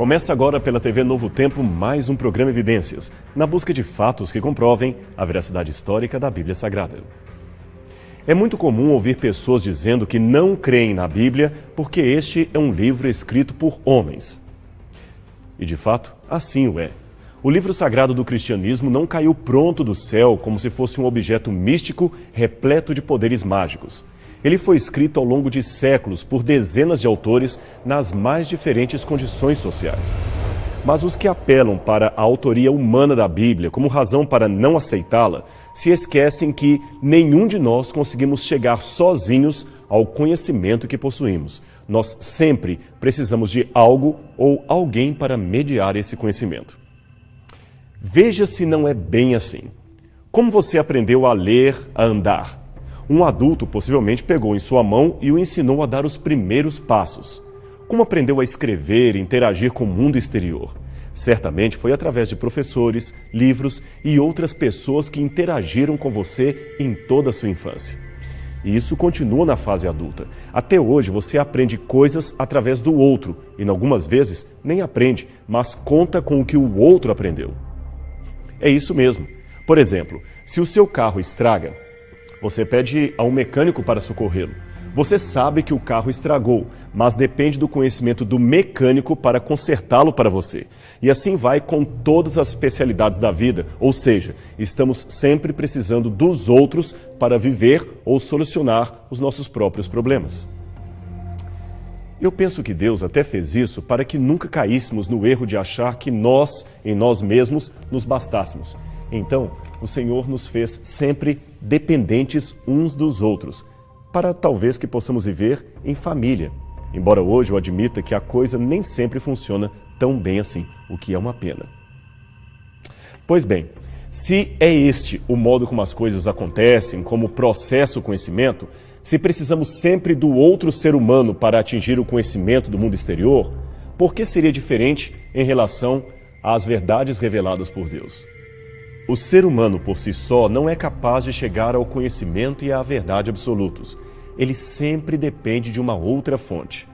Começa agora pela TV Novo Tempo mais um programa Evidências, na busca de fatos que comprovem a veracidade histórica da Bíblia Sagrada. É muito comum ouvir pessoas dizendo que não creem na Bíblia porque este é um livro escrito por homens. E de fato, assim o é. O livro sagrado do cristianismo não caiu pronto do céu como se fosse um objeto místico repleto de poderes mágicos. Ele foi escrito ao longo de séculos por dezenas de autores nas mais diferentes condições sociais. Mas os que apelam para a autoria humana da Bíblia como razão para não aceitá-la, se esquecem que nenhum de nós conseguimos chegar sozinhos ao conhecimento que possuímos. Nós sempre precisamos de algo ou alguém para mediar esse conhecimento. Veja se não é bem assim. Como você aprendeu a ler, a andar? Um adulto possivelmente pegou em sua mão e o ensinou a dar os primeiros passos. Como aprendeu a escrever e interagir com o mundo exterior? Certamente foi através de professores, livros e outras pessoas que interagiram com você em toda a sua infância. E isso continua na fase adulta. Até hoje você aprende coisas através do outro e, algumas vezes, nem aprende, mas conta com o que o outro aprendeu. É isso mesmo. Por exemplo, se o seu carro estraga, você pede a um mecânico para socorrê-lo. Você sabe que o carro estragou, mas depende do conhecimento do mecânico para consertá-lo para você. E assim vai com todas as especialidades da vida, ou seja, estamos sempre precisando dos outros para viver ou solucionar os nossos próprios problemas. Eu penso que Deus até fez isso para que nunca caíssemos no erro de achar que nós, em nós mesmos, nos bastássemos. Então, o Senhor nos fez sempre dependentes uns dos outros, para talvez que possamos viver em família. Embora hoje eu admita que a coisa nem sempre funciona tão bem assim, o que é uma pena. Pois bem, se é este o modo como as coisas acontecem, como processa o conhecimento, se precisamos sempre do outro ser humano para atingir o conhecimento do mundo exterior, por que seria diferente em relação às verdades reveladas por Deus? O ser humano por si só não é capaz de chegar ao conhecimento e à verdade absolutos. Ele sempre depende de uma outra fonte.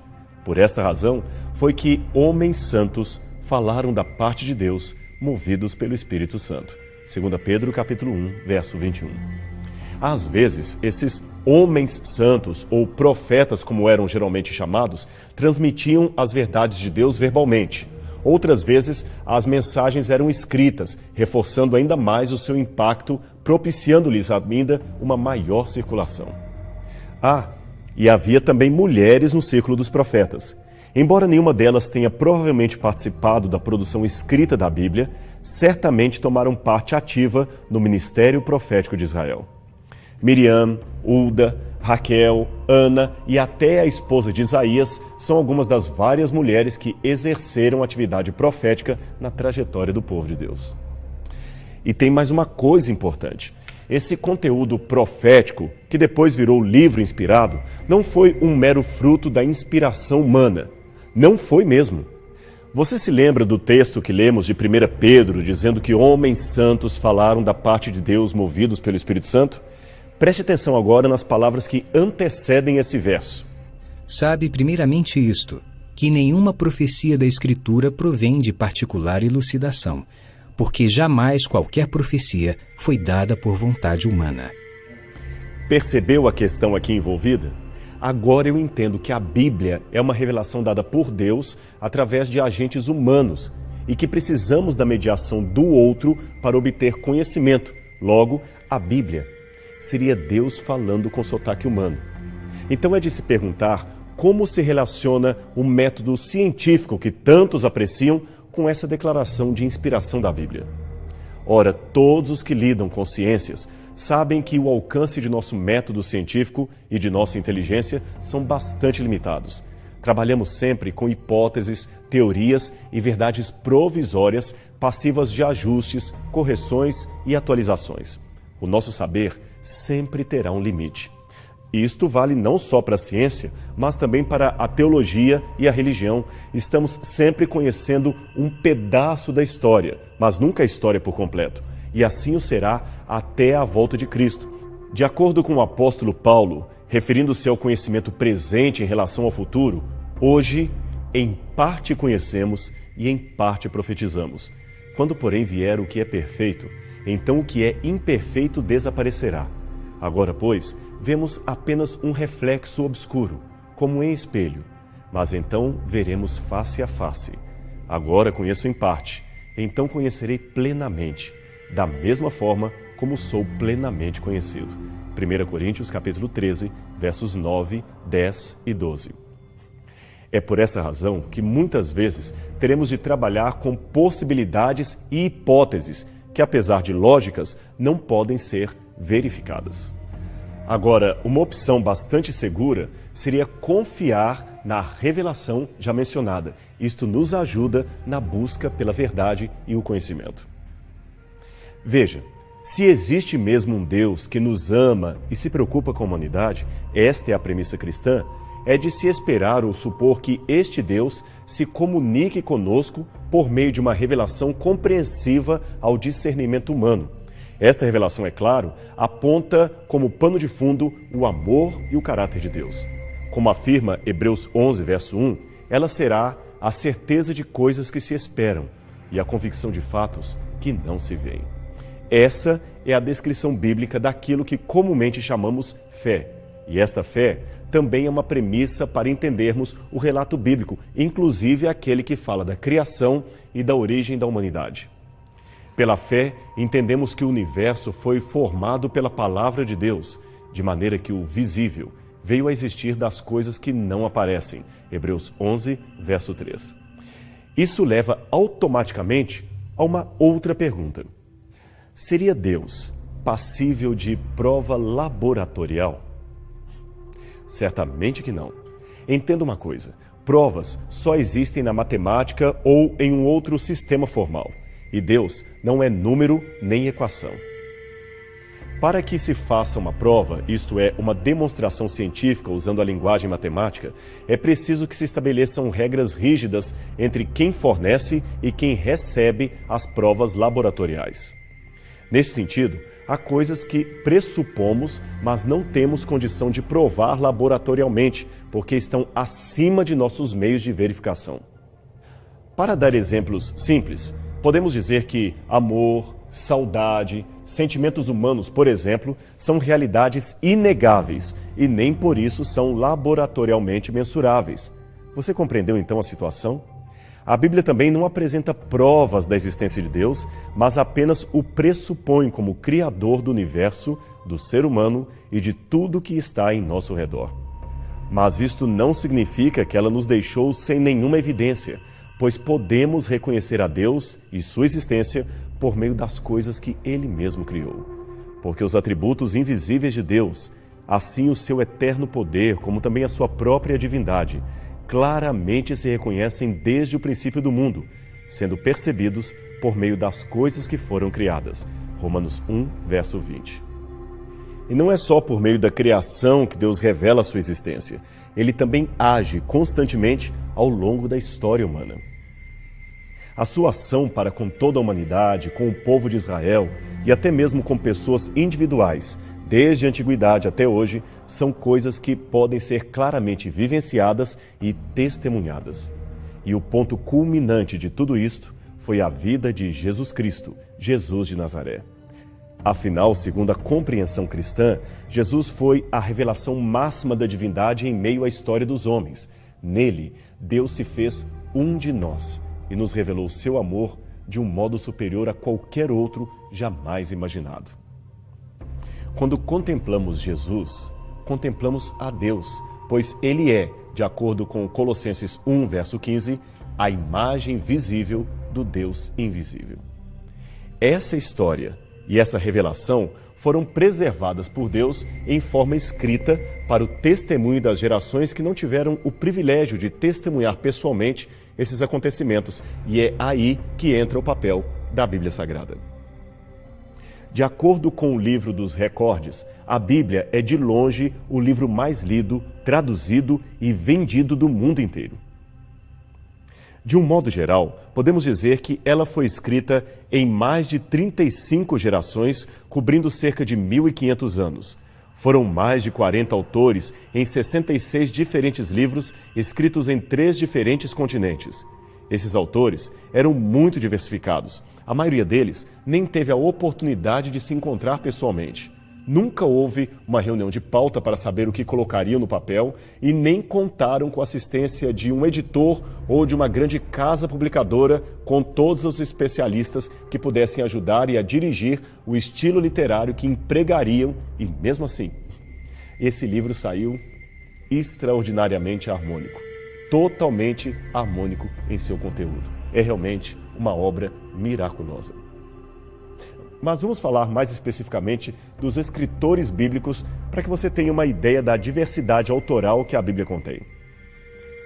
Por esta razão, foi que homens santos falaram da parte de Deus, movidos pelo Espírito Santo. 2 Pedro, capítulo 1, verso 21. Às vezes, esses homens santos, ou profetas como eram geralmente chamados, transmitiam as verdades de Deus verbalmente. Outras vezes, as mensagens eram escritas, reforçando ainda mais o seu impacto, propiciando-lhes ainda uma maior circulação. E havia também mulheres no círculo dos profetas. Embora nenhuma delas tenha provavelmente participado da produção escrita da Bíblia, certamente tomaram parte ativa no ministério profético de Israel. Miriam, Hulda, Raquel, Ana e até a esposa de Isaías são algumas das várias mulheres que exerceram atividade profética na trajetória do povo de Deus. E tem mais uma coisa importante. Esse conteúdo profético, que depois virou livro inspirado, não foi um mero fruto da inspiração humana. Não foi mesmo. Você se lembra do texto que lemos de 1 Pedro, dizendo que homens santos falaram da parte de Deus movidos pelo Espírito Santo? Preste atenção agora nas palavras que antecedem esse verso. Sabe primeiramente isto, que nenhuma profecia da Escritura provém de particular elucidação, porque jamais qualquer profecia foi dada por vontade humana. Percebeu a questão aqui envolvida? Agora eu entendo que a Bíblia é uma revelação dada por Deus através de agentes humanos e que precisamos da mediação do outro para obter conhecimento. Logo, a Bíblia seria Deus falando com sotaque humano. Então é de se perguntar como se relaciona o método científico que tantos apreciam com essa declaração de inspiração da Bíblia. Ora, todos os que lidam com ciências sabem que o alcance de nosso método científico e de nossa inteligência são bastante limitados. Trabalhamos sempre com hipóteses, teorias e verdades provisórias, passivas de ajustes, correções e atualizações. O nosso saber sempre terá um limite. Isto vale não só para a ciência, mas também para a teologia e a religião. Estamos sempre conhecendo um pedaço da história, mas nunca a história por completo. E assim o será até a volta de Cristo. De acordo com o apóstolo Paulo, referindo-se ao conhecimento presente em relação ao futuro, hoje em parte conhecemos e em parte profetizamos. Quando, porém, vier o que é perfeito, então o que é imperfeito desaparecerá. Agora, pois, vemos apenas um reflexo obscuro, como em espelho, mas então veremos face a face. Agora conheço em parte, então conhecerei plenamente, da mesma forma como sou plenamente conhecido. 1 Coríntios capítulo 13, versos 9, 10 e 12. É por essa razão que muitas vezes teremos de trabalhar com possibilidades e hipóteses que, apesar de lógicas, não podem ser verificadas. Agora, uma opção bastante segura seria confiar na revelação já mencionada. Isto nos ajuda na busca pela verdade e o conhecimento. Veja, se existe mesmo um Deus que nos ama e se preocupa com a humanidade, esta é a premissa cristã, é de se esperar ou supor que este Deus se comunique conosco por meio de uma revelação compreensiva ao discernimento humano. Esta revelação, é claro, aponta como pano de fundo o amor e o caráter de Deus. Como afirma Hebreus 11, verso 1, ela será a certeza de coisas que se esperam e a convicção de fatos que não se veem. Essa é a descrição bíblica daquilo que comumente chamamos fé. E esta fé também é uma premissa para entendermos o relato bíblico, inclusive aquele que fala da criação e da origem da humanidade. Pela fé, entendemos que o universo foi formado pela palavra de Deus, de maneira que o visível veio a existir das coisas que não aparecem. Hebreus 11, verso 3. Isso leva automaticamente a uma outra pergunta. Seria Deus passível de prova laboratorial? Certamente que não. Entenda uma coisa, provas só existem na matemática ou em um outro sistema formal. E Deus não é número nem equação. Para que se faça uma prova, isto é, uma demonstração científica usando a linguagem matemática, é preciso que se estabeleçam regras rígidas entre quem fornece e quem recebe as provas laboratoriais. Nesse sentido, há coisas que pressupomos, mas não temos condição de provar laboratorialmente, porque estão acima de nossos meios de verificação. Para dar exemplos simples, podemos dizer que amor, saudade, sentimentos humanos, por exemplo, são realidades inegáveis e nem por isso são laboratorialmente mensuráveis. Você compreendeu então a situação? A Bíblia também não apresenta provas da existência de Deus, mas apenas o pressupõe como Criador do universo, do ser humano e de tudo que está em nosso redor. Mas isto não significa que ela nos deixou sem nenhuma evidência, pois podemos reconhecer a Deus e sua existência por meio das coisas que Ele mesmo criou. Porque os atributos invisíveis de Deus, assim o seu eterno poder, como também a sua própria divindade, claramente se reconhecem desde o princípio do mundo, sendo percebidos por meio das coisas que foram criadas. Romanos 1, verso 20. E não é só por meio da criação que Deus revela a sua existência. Ele também age constantemente ao longo da história humana. A sua ação para com toda a humanidade, com o povo de Israel e até mesmo com pessoas individuais, desde a antiguidade até hoje, são coisas que podem ser claramente vivenciadas e testemunhadas. E o ponto culminante de tudo isto foi a vida de Jesus Cristo, Jesus de Nazaré. Afinal, segundo a compreensão cristã, Jesus foi a revelação máxima da divindade em meio à história dos homens. Nele, Deus se fez um de nós e nos revelou seu amor de um modo superior a qualquer outro jamais imaginado. Quando contemplamos Jesus, contemplamos a Deus, pois Ele é, de acordo com Colossenses 1, verso 15, a imagem visível do Deus invisível. Essa história e essa revelação foram preservadas por Deus em forma escrita para o testemunho das gerações que não tiveram o privilégio de testemunhar pessoalmente esses acontecimentos, e é aí que entra o papel da Bíblia Sagrada. De acordo com o livro dos recordes, a Bíblia é de longe o livro mais lido, traduzido e vendido do mundo inteiro. De um modo geral, podemos dizer que ela foi escrita em mais de 35 gerações, cobrindo cerca de 1.500 anos. Foram mais de 40 autores em 66 diferentes livros escritos em 3 diferentes continentes. Esses autores eram muito diversificados. A maioria deles nem teve a oportunidade de se encontrar pessoalmente. Nunca houve uma reunião de pauta para saber o que colocariam no papel e nem contaram com a assistência de um editor ou de uma grande casa publicadora com todos os especialistas que pudessem ajudar e a dirigir o estilo literário que empregariam e, mesmo assim, esse livro saiu extraordinariamente harmônico, totalmente harmônico em seu conteúdo. É realmente uma obra miraculosa. Mas vamos falar mais especificamente dos escritores bíblicos para que você tenha uma ideia da diversidade autoral que a Bíblia contém.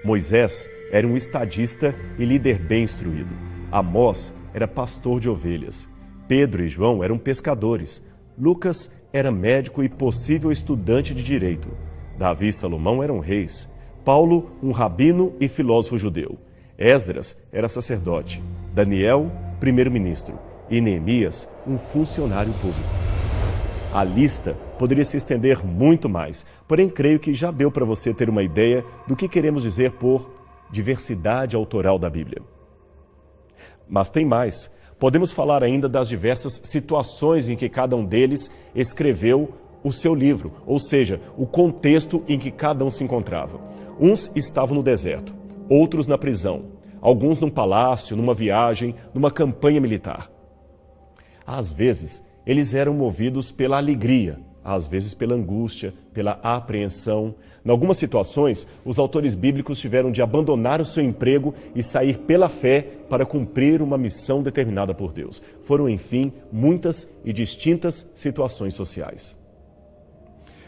Moisés era um estadista e líder bem instruído. Amós era pastor de ovelhas. Pedro e João eram pescadores. Lucas era médico e possível estudante de direito. Davi e Salomão eram reis. Paulo, um rabino e filósofo judeu. Esdras era sacerdote. Daniel, primeiro-ministro. E Neemias, um funcionário público. A lista poderia se estender muito mais, porém creio que já deu para você ter uma ideia do que queremos dizer por diversidade autoral da Bíblia. Mas tem mais. Podemos falar ainda das diversas situações em que cada um deles escreveu o seu livro, ou seja, o contexto em que cada um se encontrava. Uns estavam no deserto, outros na prisão, alguns num palácio, numa viagem, numa campanha militar. Às vezes, eles eram movidos pela alegria, às vezes pela angústia, pela apreensão. Em algumas situações, os autores bíblicos tiveram de abandonar o seu emprego e sair pela fé para cumprir uma missão determinada por Deus. Foram, enfim, muitas e distintas situações sociais.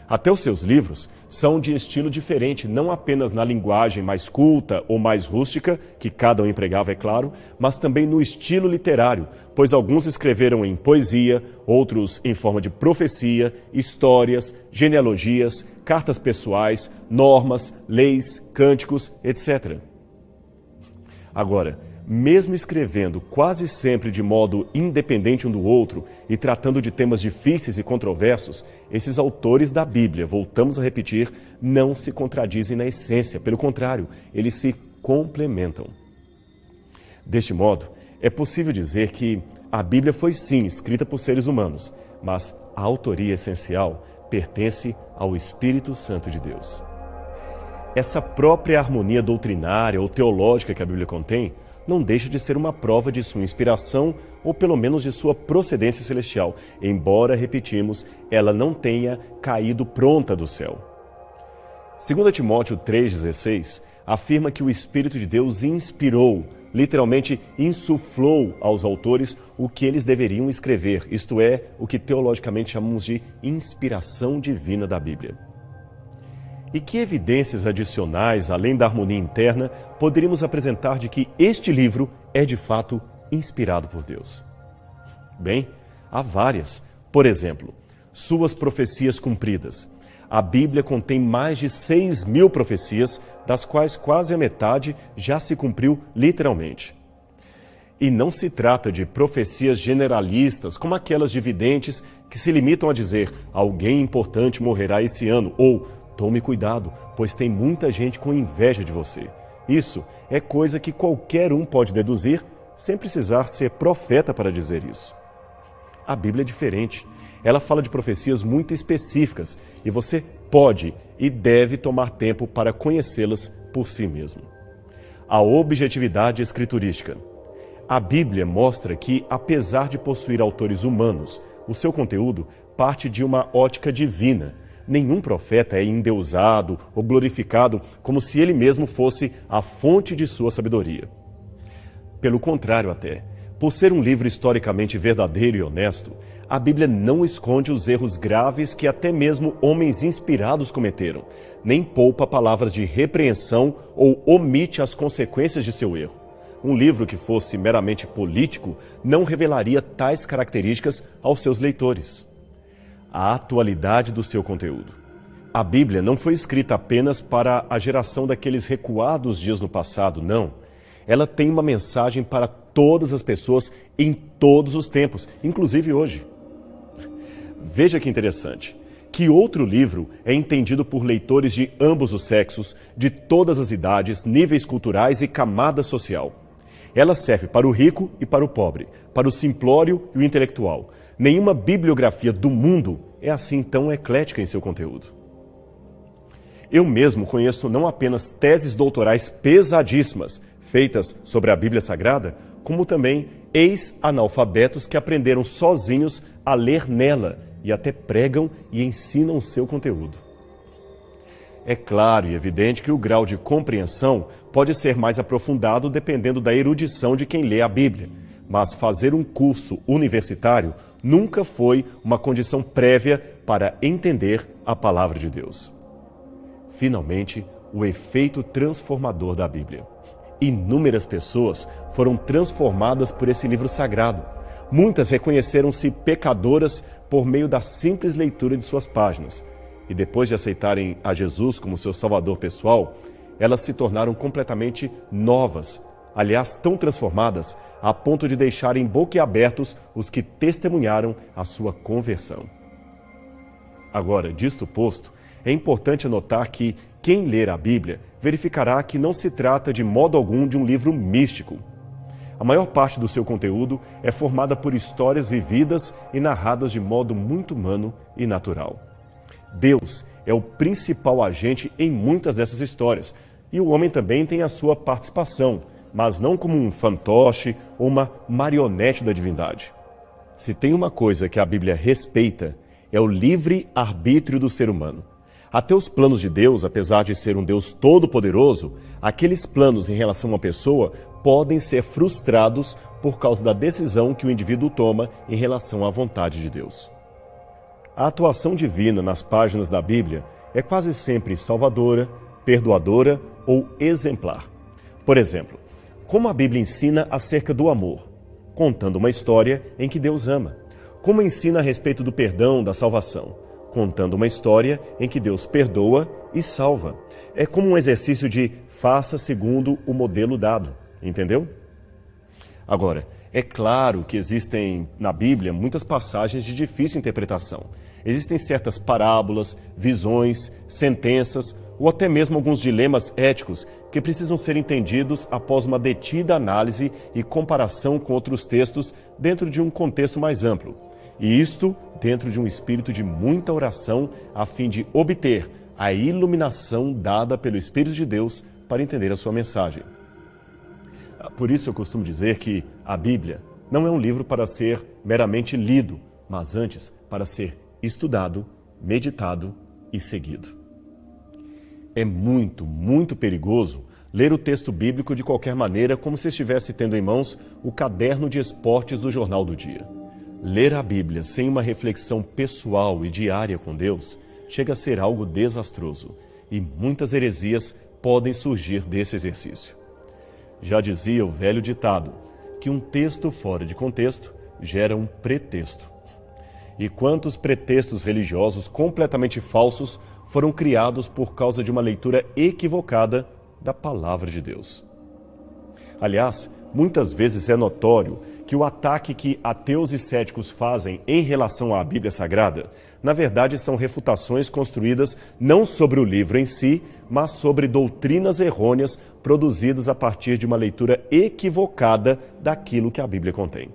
Até os seus livros são de estilo diferente, não apenas na linguagem mais culta ou mais rústica, que cada um empregava, é claro, mas também no estilo literário, pois alguns escreveram em poesia, outros em forma de profecia, histórias, genealogias, cartas pessoais, normas, leis, cânticos, etc. Agora, mesmo escrevendo quase sempre de modo independente um do outro e tratando de temas difíceis e controversos, esses autores da Bíblia, voltamos a repetir, não se contradizem na essência. Pelo contrário, eles se complementam. Deste modo, é possível dizer que a Bíblia foi sim escrita por seres humanos, mas a autoria essencial pertence ao Espírito Santo de Deus. Essa própria harmonia doutrinária ou teológica que a Bíblia contém não deixa de ser uma prova de sua inspiração ou pelo menos de sua procedência celestial, embora, repetimos, ela não tenha caído pronta do céu. 2 Timóteo 3,16 afirma que o Espírito de Deus inspirou, literalmente insuflou aos autores o que eles deveriam escrever, isto é, o que teologicamente chamamos de inspiração divina da Bíblia. E que evidências adicionais, além da harmonia interna, poderíamos apresentar de que este livro é de fato inspirado por Deus? Bem, há várias. Por exemplo, suas profecias cumpridas. A Bíblia contém mais de 6.000 profecias, das quais quase a metade já se cumpriu literalmente. E não se trata de profecias generalistas, como aquelas de videntes que se limitam a dizer alguém importante morrerá esse ano, ou tome cuidado, pois tem muita gente com inveja de você. Isso é coisa que qualquer um pode deduzir, sem precisar ser profeta para dizer isso. A Bíblia é diferente. Ela fala de profecias muito específicas e você pode e deve tomar tempo para conhecê-las por si mesmo. A objetividade escriturística. A Bíblia mostra que, apesar de possuir autores humanos, o seu conteúdo parte de uma ótica divina. Nenhum profeta é endeusado ou glorificado como se ele mesmo fosse a fonte de sua sabedoria. Pelo contrário até, por ser um livro historicamente verdadeiro e honesto, a Bíblia não esconde os erros graves que até mesmo homens inspirados cometeram, nem poupa palavras de repreensão ou omite as consequências de seu erro. Um livro que fosse meramente político não revelaria tais características aos seus leitores. A atualidade do seu conteúdo. A Bíblia não foi escrita apenas para a geração daqueles recuados dias no passado, não. Ela tem uma mensagem para todas as pessoas em todos os tempos, inclusive hoje. Veja que interessante. Que outro livro é entendido por leitores de ambos os sexos, de todas as idades, níveis culturais e camada social? Ela serve para o rico e para o pobre, para o simplório e o intelectual. Nenhuma bibliografia do mundo é assim tão eclética em seu conteúdo. Eu mesmo conheço não apenas teses doutorais pesadíssimas, feitas sobre a Bíblia Sagrada, como também ex-analfabetos que aprenderam sozinhos a ler nela e até pregam e ensinam o seu conteúdo. É claro e evidente que o grau de compreensão pode ser mais aprofundado dependendo da erudição de quem lê a Bíblia, mas fazer um curso universitário nunca foi uma condição prévia para entender a palavra de Deus. Finalmente, o efeito transformador da Bíblia. Inúmeras pessoas foram transformadas por esse livro sagrado. Muitas reconheceram-se pecadoras por meio da simples leitura de suas páginas. E depois de aceitarem a Jesus como seu salvador pessoal, elas se tornaram completamente novas, aliás, tão transformadas a ponto de deixarem boquiabertos os que testemunharam a sua conversão. Agora, disto posto, é importante notar que quem ler a Bíblia verificará que não se trata de modo algum de um livro místico. A maior parte do seu conteúdo é formada por histórias vividas e narradas de modo muito humano e natural. Deus é o principal agente em muitas dessas histórias, e o homem também tem a sua participação, mas não como um fantoche ou uma marionete da divindade. Se tem uma coisa que a Bíblia respeita, é o livre-arbítrio do ser humano. Até os planos de Deus, apesar de ser um Deus todo-poderoso, aqueles planos em relação a uma pessoa podem ser frustrados por causa da decisão que o indivíduo toma em relação à vontade de Deus. A atuação divina nas páginas da Bíblia é quase sempre salvadora, perdoadora ou exemplar. Por exemplo, como a Bíblia ensina acerca do amor, contando uma história em que Deus ama. Como ensina a respeito do perdão, da salvação, contando uma história em que Deus perdoa e salva. É como um exercício de faça segundo o modelo dado, entendeu? Agora, é claro que existem na Bíblia muitas passagens de difícil interpretação. Existem certas parábolas, visões, sentenças ou até mesmo alguns dilemas éticos que precisam ser entendidos após uma detida análise e comparação com outros textos dentro de um contexto mais amplo. E isto dentro de um espírito de muita oração a fim de obter a iluminação dada pelo Espírito de Deus para entender a sua mensagem. Por isso eu costumo dizer que a Bíblia não é um livro para ser meramente lido, mas antes para ser estudado, meditado e seguido. É muito perigoso ler o texto bíblico de qualquer maneira, como se estivesse tendo em mãos o caderno de esportes do Jornal do Dia. Ler a Bíblia sem uma reflexão pessoal e diária com Deus chega a ser algo desastroso, e muitas heresias podem surgir desse exercício. Já dizia o velho ditado, que um texto fora de contexto gera um pretexto. E quantos pretextos religiosos completamente falsos foram criados por causa de uma leitura equivocada da palavra de Deus. Aliás, muitas vezes é notório que o ataque que ateus e céticos fazem em relação à Bíblia Sagrada, na verdade são refutações construídas não sobre o livro em si, mas sobre doutrinas errôneas produzidas a partir de uma leitura equivocada daquilo que a Bíblia contém.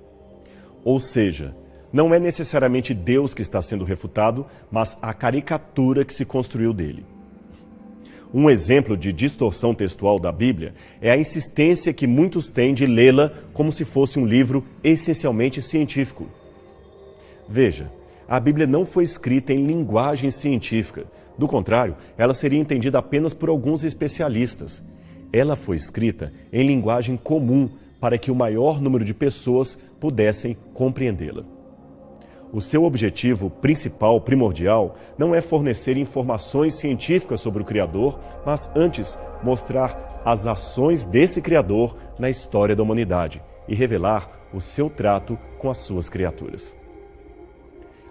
Ou seja, não é necessariamente Deus que está sendo refutado, mas a caricatura que se construiu dele. Um exemplo de distorção textual da Bíblia é a insistência que muitos têm de lê-la como se fosse um livro essencialmente científico. Veja, a Bíblia não foi escrita em linguagem científica. Do contrário, ela seria entendida apenas por alguns especialistas. Ela foi escrita em linguagem comum para que o maior número de pessoas pudessem compreendê-la. O seu objetivo principal, primordial, não é fornecer informações científicas sobre o Criador, mas antes mostrar as ações desse Criador na história da humanidade e revelar o seu trato com as suas criaturas.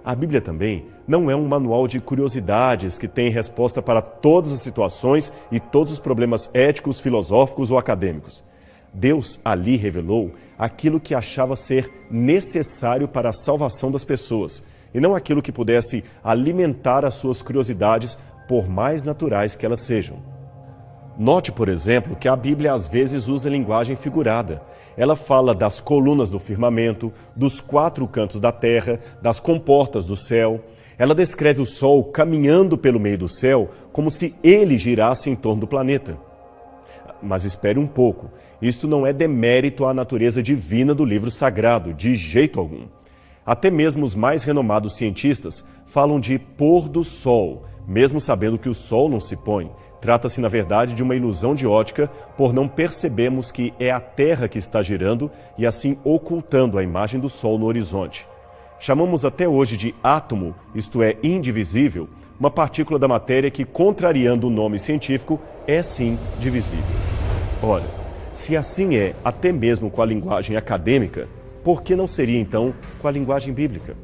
A Bíblia também não é um manual de curiosidades que tem resposta para todas as situações e todos os problemas éticos, filosóficos ou acadêmicos. Deus ali revelou aquilo que achava ser necessário para a salvação das pessoas, e não aquilo que pudesse alimentar as suas curiosidades, por mais naturais que elas sejam. Note, por exemplo, que a Bíblia às vezes usa linguagem figurada. Ela fala das colunas do firmamento, dos 4 cantos da terra, das comportas do céu. Ela descreve o Sol caminhando pelo meio do céu como se ele girasse em torno do planeta. Mas espere um pouco, isto não é demérito à natureza divina do livro sagrado, de jeito algum. Até mesmo os mais renomados cientistas falam de pôr do sol, mesmo sabendo que o sol não se põe. Trata-se, na verdade, de uma ilusão de ótica, por não percebermos que é a Terra que está girando e assim ocultando a imagem do Sol no horizonte. Chamamos até hoje de átomo, isto é, indivisível, uma partícula da matéria que, contrariando o nome científico, é sim divisível. Ora, se assim é até mesmo com a linguagem acadêmica, por que não seria então com a linguagem bíblica?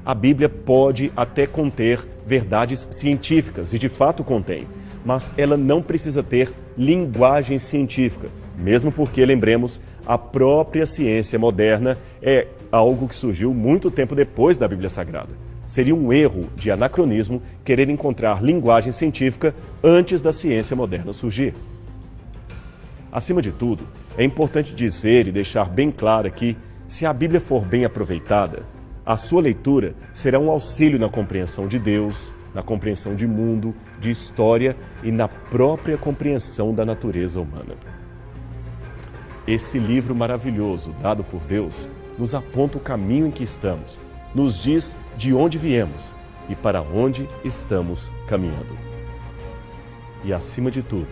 A Bíblia pode até conter verdades científicas, e de fato contém, mas ela não precisa ter linguagem científica, mesmo porque, lembremos, a própria ciência moderna é algo que surgiu muito tempo depois da Bíblia Sagrada. Seria um erro de anacronismo querer encontrar linguagem científica antes da ciência moderna surgir. Acima de tudo, é importante dizer e deixar bem claro que, se a Bíblia for bem aproveitada, a sua leitura será um auxílio na compreensão de Deus, na compreensão de mundo, de história e na própria compreensão da natureza humana. Esse livro maravilhoso, dado por Deus, nos aponta o caminho em que estamos, nos diz de onde viemos e para onde estamos caminhando. E, acima de tudo,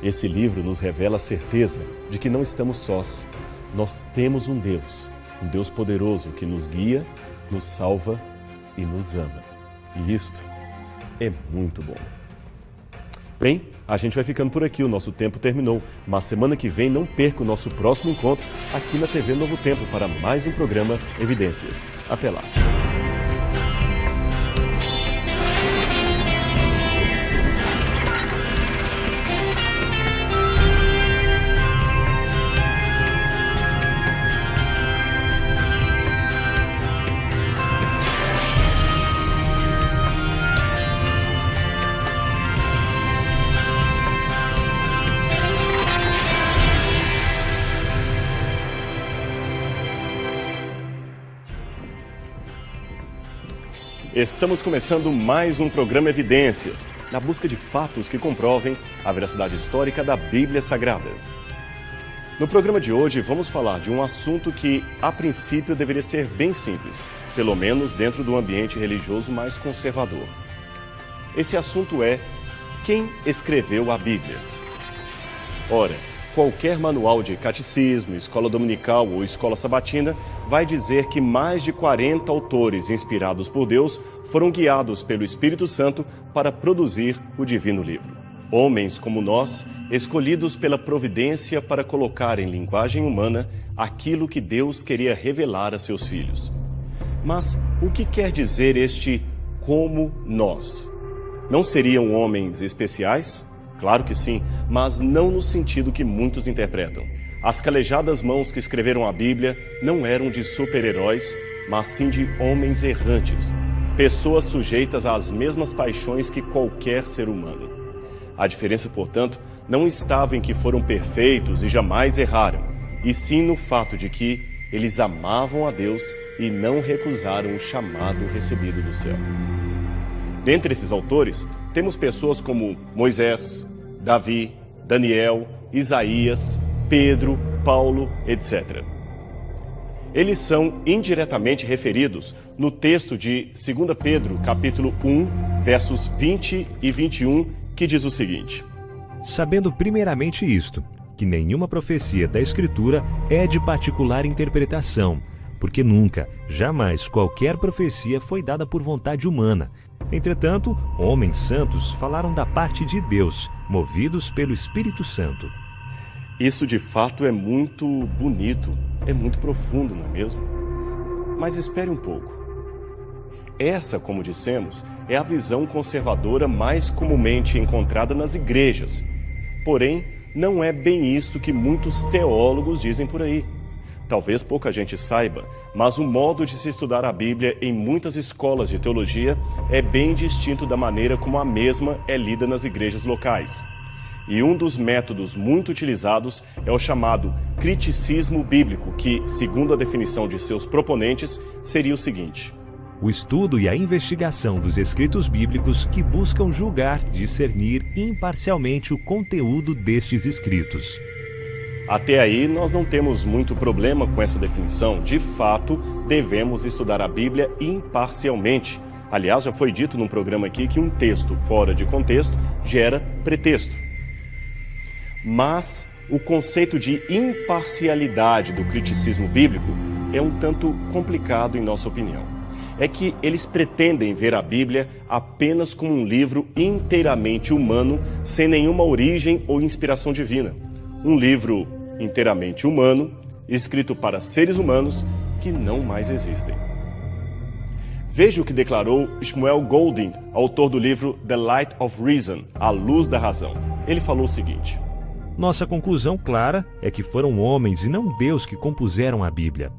esse livro nos revela a certeza de que não estamos sós. Nós temos um Deus poderoso que nos guia, nos salva e nos ama. E isto é muito bom. Bem, a gente vai ficando por aqui, o nosso tempo terminou. Mas semana que vem não perca o nosso próximo encontro aqui na TV Novo Tempo para mais um programa Evidências. Até lá! Estamos começando mais um programa Evidências, na busca de fatos que comprovem a veracidade histórica da Bíblia Sagrada. No programa de hoje, vamos falar de um assunto que, a princípio, deveria ser bem simples, pelo menos dentro do ambiente religioso mais conservador. Esse assunto é: quem escreveu a Bíblia? Ora, qualquer manual de catecismo, escola dominical ou escola sabatina vai dizer que mais de 40 autores inspirados por Deus foram guiados pelo Espírito Santo para produzir o divino livro. Homens como nós, escolhidos pela providência para colocar em linguagem humana aquilo que Deus queria revelar a seus filhos. Mas o que quer dizer este como nós? Não seriam homens especiais? Claro que sim, mas não no sentido que muitos interpretam. As calejadas mãos que escreveram a Bíblia não eram de super-heróis, mas sim de homens errantes, pessoas sujeitas às mesmas paixões que qualquer ser humano. A diferença, portanto, não estava em que foram perfeitos e jamais erraram, e sim no fato de que eles amavam a Deus e não recusaram o chamado recebido do céu. Dentre esses autores, temos pessoas como Moisés, Davi, Daniel, Isaías, Pedro, Paulo, etc. Eles são indiretamente referidos no texto de 2 Pedro, capítulo 1, versos 20 e 21, que diz o seguinte: Sabendo primeiramente isto, que nenhuma profecia da Escritura é de particular interpretação, porque nunca, jamais qualquer profecia foi dada por vontade humana. Entretanto, homens santos falaram da parte de Deus, movidos pelo Espírito Santo. Isso de fato é muito bonito, é muito profundo, não é mesmo? Mas espere um pouco. Essa, como dissemos, é a visão conservadora mais comumente encontrada nas igrejas. Porém, não é bem isto que muitos teólogos dizem por aí. Talvez pouca gente saiba, mas o modo de se estudar a Bíblia em muitas escolas de teologia é bem distinto da maneira como a mesma é lida nas igrejas locais. E um dos métodos muito utilizados é o chamado criticismo bíblico, que, segundo a definição de seus proponentes, seria o seguinte: o estudo e a investigação dos escritos bíblicos que buscam julgar, discernir imparcialmente o conteúdo destes escritos. Até aí, nós não temos muito problema com essa definição. De fato, devemos estudar a Bíblia imparcialmente. Aliás, já foi dito num programa aqui que um texto fora de contexto gera pretexto. Mas o conceito de imparcialidade do criticismo bíblico é um tanto complicado em nossa opinião. É que eles pretendem ver a Bíblia apenas como um livro inteiramente humano, sem nenhuma origem ou inspiração divina. Um livro inteiramente humano, escrito para seres humanos que não mais existem. Veja o que declarou Shmuel Golding, autor do livro The Light of Reason, A Luz da Razão. Ele falou o seguinte: nossa conclusão clara é que foram homens e não Deus que compuseram a Bíblia.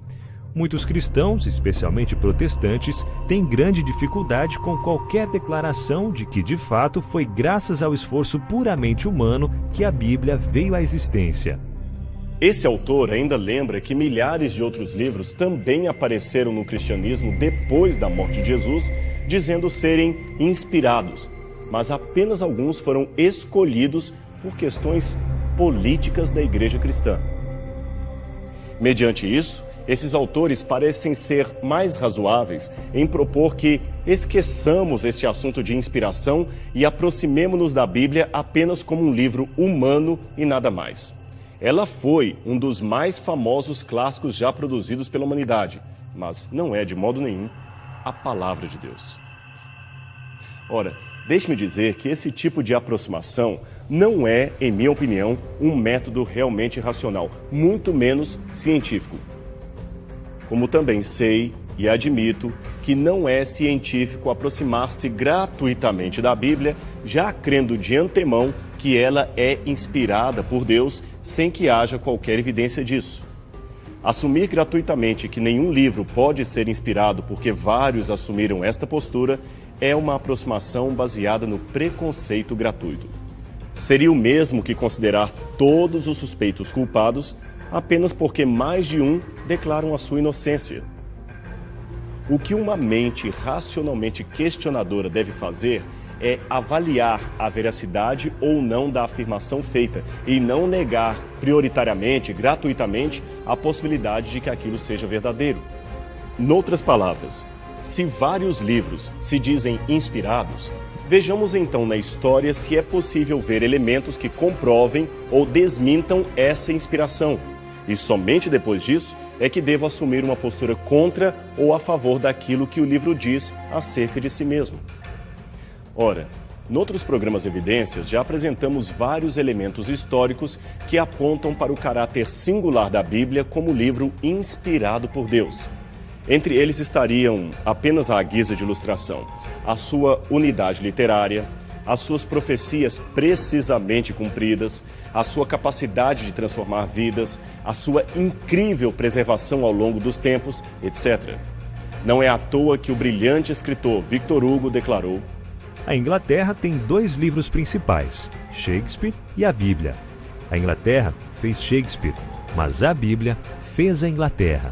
Muitos cristãos, especialmente protestantes, têm grande dificuldade com qualquer declaração de que, de fato, foi graças ao esforço puramente humano que a Bíblia veio à existência. Esse autor ainda lembra que milhares de outros livros também apareceram no cristianismo depois da morte de Jesus, dizendo serem inspirados, mas apenas alguns foram escolhidos por questões políticas da igreja cristã. Mediante isso, esses autores parecem ser mais razoáveis em propor que esqueçamos este assunto de inspiração e aproximemo-nos da Bíblia apenas como um livro humano e nada mais. Ela foi um dos mais famosos clássicos já produzidos pela humanidade, mas não é de modo nenhum a palavra de Deus. Ora, deixe-me dizer que esse tipo de aproximação não é, em minha opinião, um método realmente racional, muito menos científico. Como também sei e admito que não é científico aproximar-se gratuitamente da Bíblia, já crendo de antemão que ela é inspirada por Deus sem que haja qualquer evidência disso. Assumir gratuitamente que nenhum livro pode ser inspirado porque vários assumiram esta postura é uma aproximação baseada no preconceito gratuito. Seria o mesmo que considerar todos os suspeitos culpados apenas porque mais de um declaram a sua inocência. O que uma mente racionalmente questionadora deve fazer é avaliar a veracidade ou não da afirmação feita e não negar prioritariamente, gratuitamente, a possibilidade de que aquilo seja verdadeiro. Noutras palavras, se vários livros se dizem inspirados, vejamos então na história se é possível ver elementos que comprovem ou desmintam essa inspiração. E somente depois disso é que devo assumir uma postura contra ou a favor daquilo que o livro diz acerca de si mesmo. Ora, noutros programas Evidências já apresentamos vários elementos históricos que apontam para o caráter singular da Bíblia como livro inspirado por Deus. Entre eles estariam, apenas à guisa de ilustração, a sua unidade literária, as suas profecias precisamente cumpridas, a sua capacidade de transformar vidas, a sua incrível preservação ao longo dos tempos, etc. Não é à toa que o brilhante escritor Victor Hugo declarou: a Inglaterra tem 2 livros principais, Shakespeare e a Bíblia. A Inglaterra fez Shakespeare, mas a Bíblia fez a Inglaterra.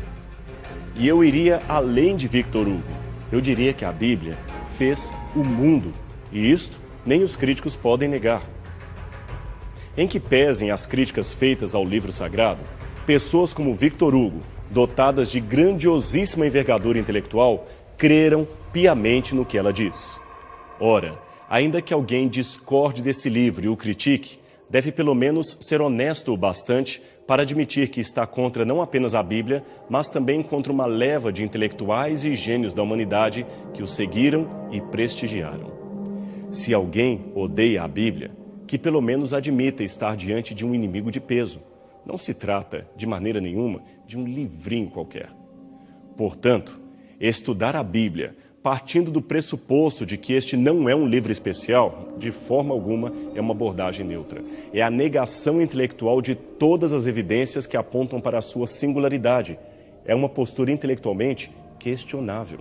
E eu iria além de Victor Hugo. Eu diria que a Bíblia fez o mundo, e isto nem os críticos podem negar. Em que pesem as críticas feitas ao livro sagrado, pessoas como Victor Hugo, dotadas de grandiosíssima envergadura intelectual, creram piamente no que ela diz. Ora, ainda que alguém discorde desse livro e o critique, deve pelo menos ser honesto o bastante para admitir que está contra não apenas a Bíblia, mas também contra uma leva de intelectuais e gênios da humanidade que o seguiram e prestigiaram. Se alguém odeia a Bíblia, que pelo menos admita estar diante de um inimigo de peso. Não se trata, de maneira nenhuma, de um livrinho qualquer. Portanto, estudar a Bíblia partindo do pressuposto de que este não é um livro especial, de forma alguma é uma abordagem neutra. É a negação intelectual de todas as evidências que apontam para a sua singularidade. É uma postura intelectualmente questionável.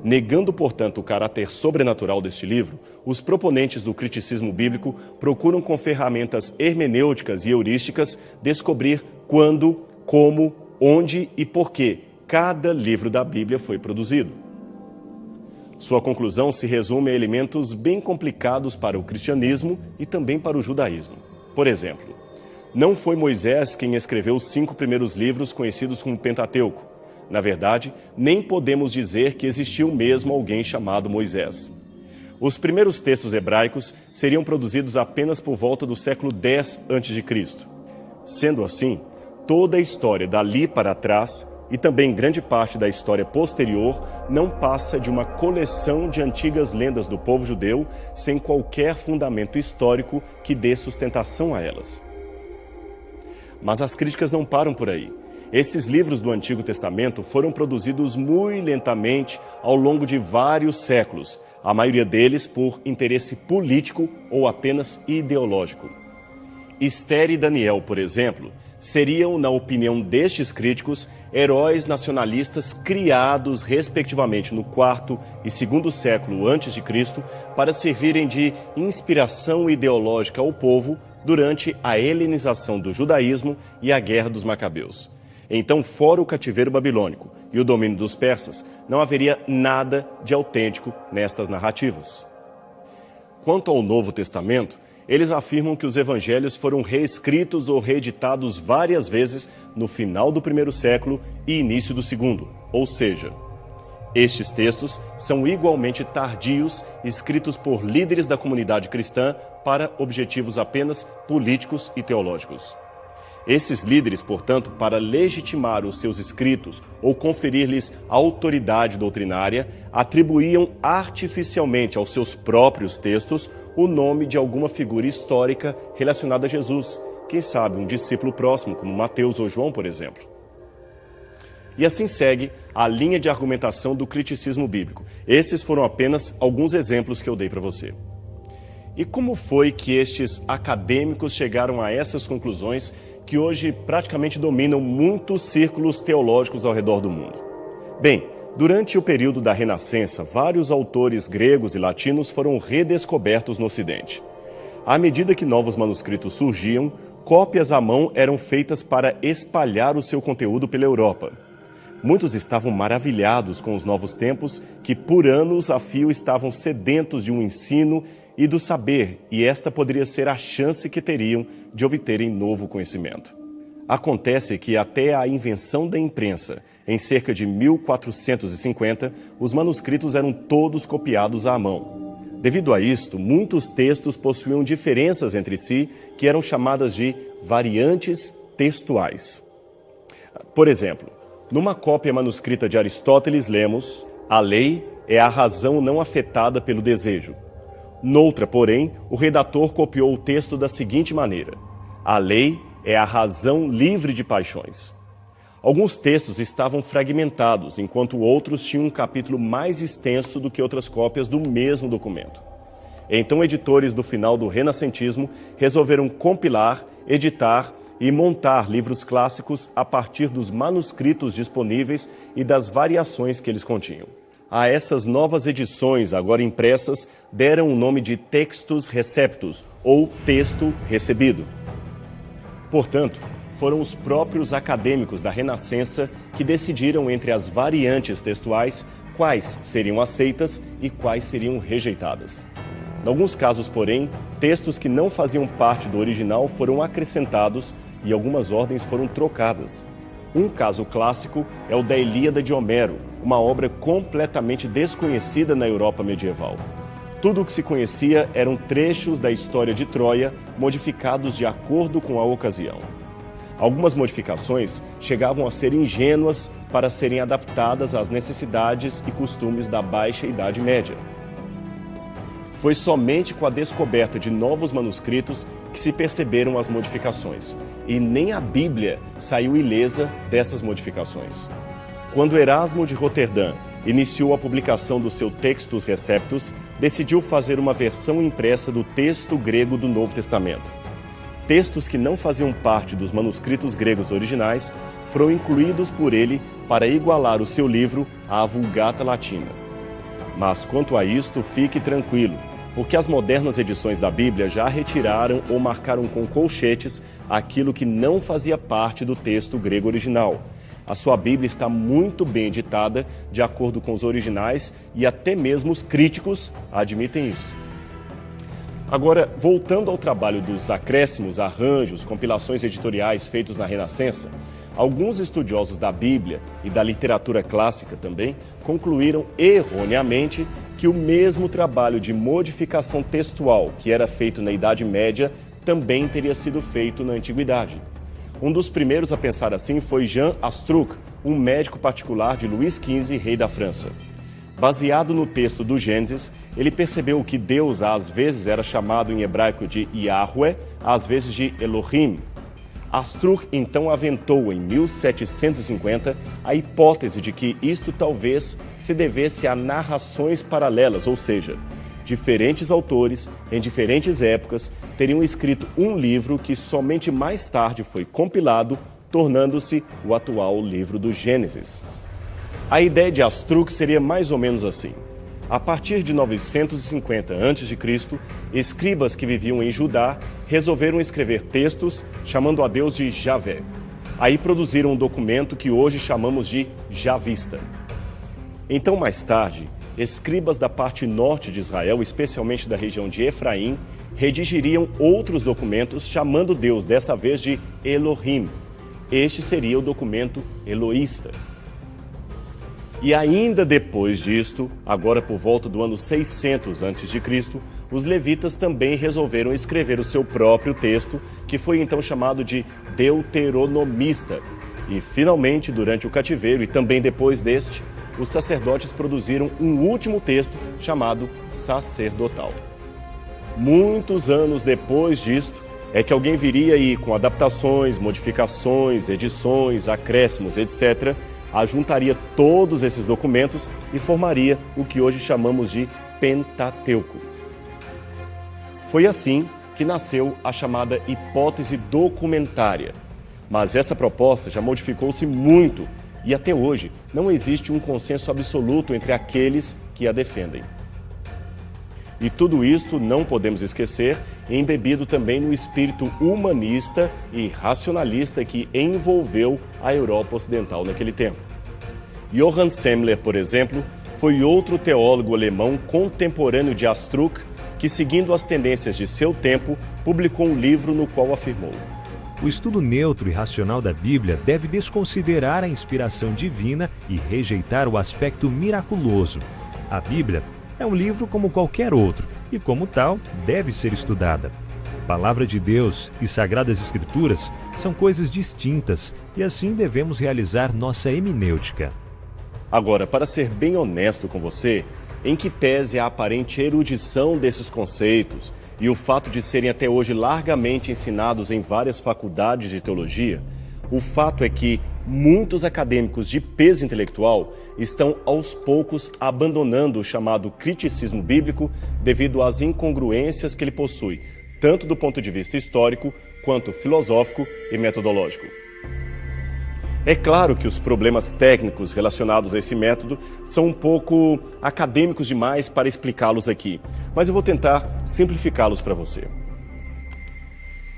Negando, portanto, o caráter sobrenatural deste livro, os proponentes do criticismo bíblico procuram, com ferramentas hermenêuticas e heurísticas, descobrir quando, como, onde e por que cada livro da Bíblia foi produzido. Sua conclusão se resume a elementos bem complicados para o cristianismo e também para o judaísmo. Por exemplo, não foi Moisés quem escreveu os 5 primeiros livros conhecidos como Pentateuco. Na verdade, nem podemos dizer que existiu mesmo alguém chamado Moisés. Os primeiros textos hebraicos seriam produzidos apenas por volta do século X a.C. Sendo assim, toda a história dali para trás, e também grande parte da história posterior, não passa de uma coleção de antigas lendas do povo judeu, sem qualquer fundamento histórico que dê sustentação a elas. Mas as críticas não param por aí. Esses livros do Antigo Testamento foram produzidos muito lentamente ao longo de vários séculos, a maioria deles por interesse político ou apenas ideológico. Esther e Daniel, por exemplo, seriam, na opinião destes críticos, heróis nacionalistas criados, respectivamente, no IV e II século a.C., para servirem de inspiração ideológica ao povo durante a helenização do judaísmo e a Guerra dos Macabeus. Então, fora o cativeiro babilônico e o domínio dos persas, não haveria nada de autêntico nestas narrativas. Quanto ao Novo Testamento, eles afirmam que os evangelhos foram reescritos ou reeditados várias vezes no final do primeiro século e início do segundo, ou seja, estes textos são igualmente tardios, escritos por líderes da comunidade cristã para objetivos apenas políticos e teológicos. Esses líderes, portanto, para legitimar os seus escritos ou conferir-lhes autoridade doutrinária, atribuíam artificialmente aos seus próprios textos o nome de alguma figura histórica relacionada a Jesus, quem sabe um discípulo próximo, como Mateus ou João, por exemplo. E assim segue a linha de argumentação do criticismo bíblico. Esses foram apenas alguns exemplos que eu dei para você. E como foi que estes acadêmicos chegaram a essas conclusões que hoje praticamente dominam muitos círculos teológicos ao redor do mundo? Bem, durante o período da Renascença, vários autores gregos e latinos foram redescobertos no Ocidente. À medida que novos manuscritos surgiam, cópias à mão eram feitas para espalhar o seu conteúdo pela Europa. Muitos estavam maravilhados com os novos tempos que, por anos a fio, estavam sedentos de um ensino e do saber, e esta poderia ser a chance que teriam de obterem novo conhecimento. Acontece que até a invenção da imprensa, em cerca de 1450, os manuscritos eram todos copiados à mão. Devido a isto, muitos textos possuíam diferenças entre si, que eram chamadas de variantes textuais. Por exemplo, numa cópia manuscrita de Aristóteles lemos: a lei é a razão não afetada pelo desejo. Noutra, porém, o redator copiou o texto da seguinte maneira: a lei é a razão livre de paixões. Alguns textos estavam fragmentados, enquanto outros tinham um capítulo mais extenso do que outras cópias do mesmo documento. Então, editores do final do renascentismo resolveram compilar, editar e montar livros clássicos a partir dos manuscritos disponíveis e das variações que eles continham. A essas novas edições, agora impressas, deram o nome de Textus Receptus, ou texto recebido. Portanto, foram os próprios acadêmicos da Renascença que decidiram entre as variantes textuais quais seriam aceitas e quais seriam rejeitadas. Em alguns casos, porém, textos que não faziam parte do original foram acrescentados e algumas ordens foram trocadas. Um caso clássico é o da Ilíada de Homero, uma obra completamente desconhecida na Europa medieval. Tudo o que se conhecia eram trechos da história de Troia, modificados de acordo com a ocasião. Algumas modificações chegavam a ser ingênuas para serem adaptadas às necessidades e costumes da Baixa Idade Média. Foi somente com a descoberta de novos manuscritos que se perceberam as modificações, e nem a Bíblia saiu ilesa dessas modificações. Quando Erasmo de Roterdã iniciou a publicação do seu Textus Receptus, decidiu fazer uma versão impressa do texto grego do Novo Testamento. Textos que não faziam parte dos manuscritos gregos originais foram incluídos por ele para igualar o seu livro à Vulgata Latina. Mas quanto a isto, fique tranquilo, porque as modernas edições da Bíblia já retiraram ou marcaram com colchetes aquilo que não fazia parte do texto grego original. A sua Bíblia está muito bem editada, de acordo com os originais, e até mesmo os críticos admitem isso. Agora, voltando ao trabalho dos acréscimos, arranjos, compilações editoriais feitos na Renascença, alguns estudiosos da Bíblia e da literatura clássica também concluíram erroneamente que o mesmo trabalho de modificação textual que era feito na Idade Média também teria sido feito na Antiguidade. Um dos primeiros a pensar assim foi Jean Astruc, um médico particular de Luís XV, rei da França. Baseado no texto do Gênesis, ele percebeu que Deus às vezes era chamado em hebraico de Yahweh, às vezes de Elohim. Astruc então aventou em 1750 a hipótese de que isto talvez se devesse a narrações paralelas, ou seja, diferentes autores, em diferentes épocas, teriam escrito um livro que somente mais tarde foi compilado, tornando-se o atual livro do Gênesis. A ideia de Astruc seria mais ou menos assim. A partir de 950 a.C., escribas que viviam em Judá resolveram escrever textos chamando a Deus de Javé. Aí produziram um documento que hoje chamamos de Javista. Então, mais tarde, escribas da parte norte de Israel, especialmente da região de Efraim, redigiriam outros documentos chamando Deus dessa vez de Elohim. Este seria o documento eloísta. E ainda depois disto, agora por volta do ano 600 a.C., os levitas também resolveram escrever o seu próprio texto, que foi então chamado de Deuteronomista. E finalmente, durante o cativeiro e também depois deste, os sacerdotes produziram um último texto chamado Sacerdotal. Muitos anos depois disto, é que alguém viria aí com adaptações, modificações, edições, acréscimos, etc., ajuntaria todos esses documentos e formaria o que hoje chamamos de Pentateuco. Foi assim que nasceu a chamada hipótese documentária. Mas essa proposta já modificou-se muito e até hoje não existe um consenso absoluto entre aqueles que a defendem. E tudo isto não podemos esquecer, embebido também no espírito humanista e racionalista que envolveu a Europa Ocidental naquele tempo. Johann Semler, por exemplo, foi outro teólogo alemão contemporâneo de Astruc que, seguindo as tendências de seu tempo, publicou um livro no qual afirmou: o estudo neutro e racional da Bíblia deve desconsiderar a inspiração divina e rejeitar o aspecto miraculoso. A Bíblia é um livro como qualquer outro e, como tal, deve ser estudada. Palavra de Deus e Sagradas Escrituras são coisas distintas e assim devemos realizar nossa hemenêutica. Agora, para ser bem honesto com você, em que pese a aparente erudição desses conceitos e o fato de serem até hoje largamente ensinados em várias faculdades de teologia, o fato é que muitos acadêmicos de peso intelectual estão aos poucos abandonando o chamado criticismo bíblico devido às incongruências que ele possui, tanto do ponto de vista histórico quanto filosófico e metodológico. É claro que os problemas técnicos relacionados a esse método são um pouco acadêmicos demais para explicá-los aqui, mas eu vou tentar simplificá-los para você.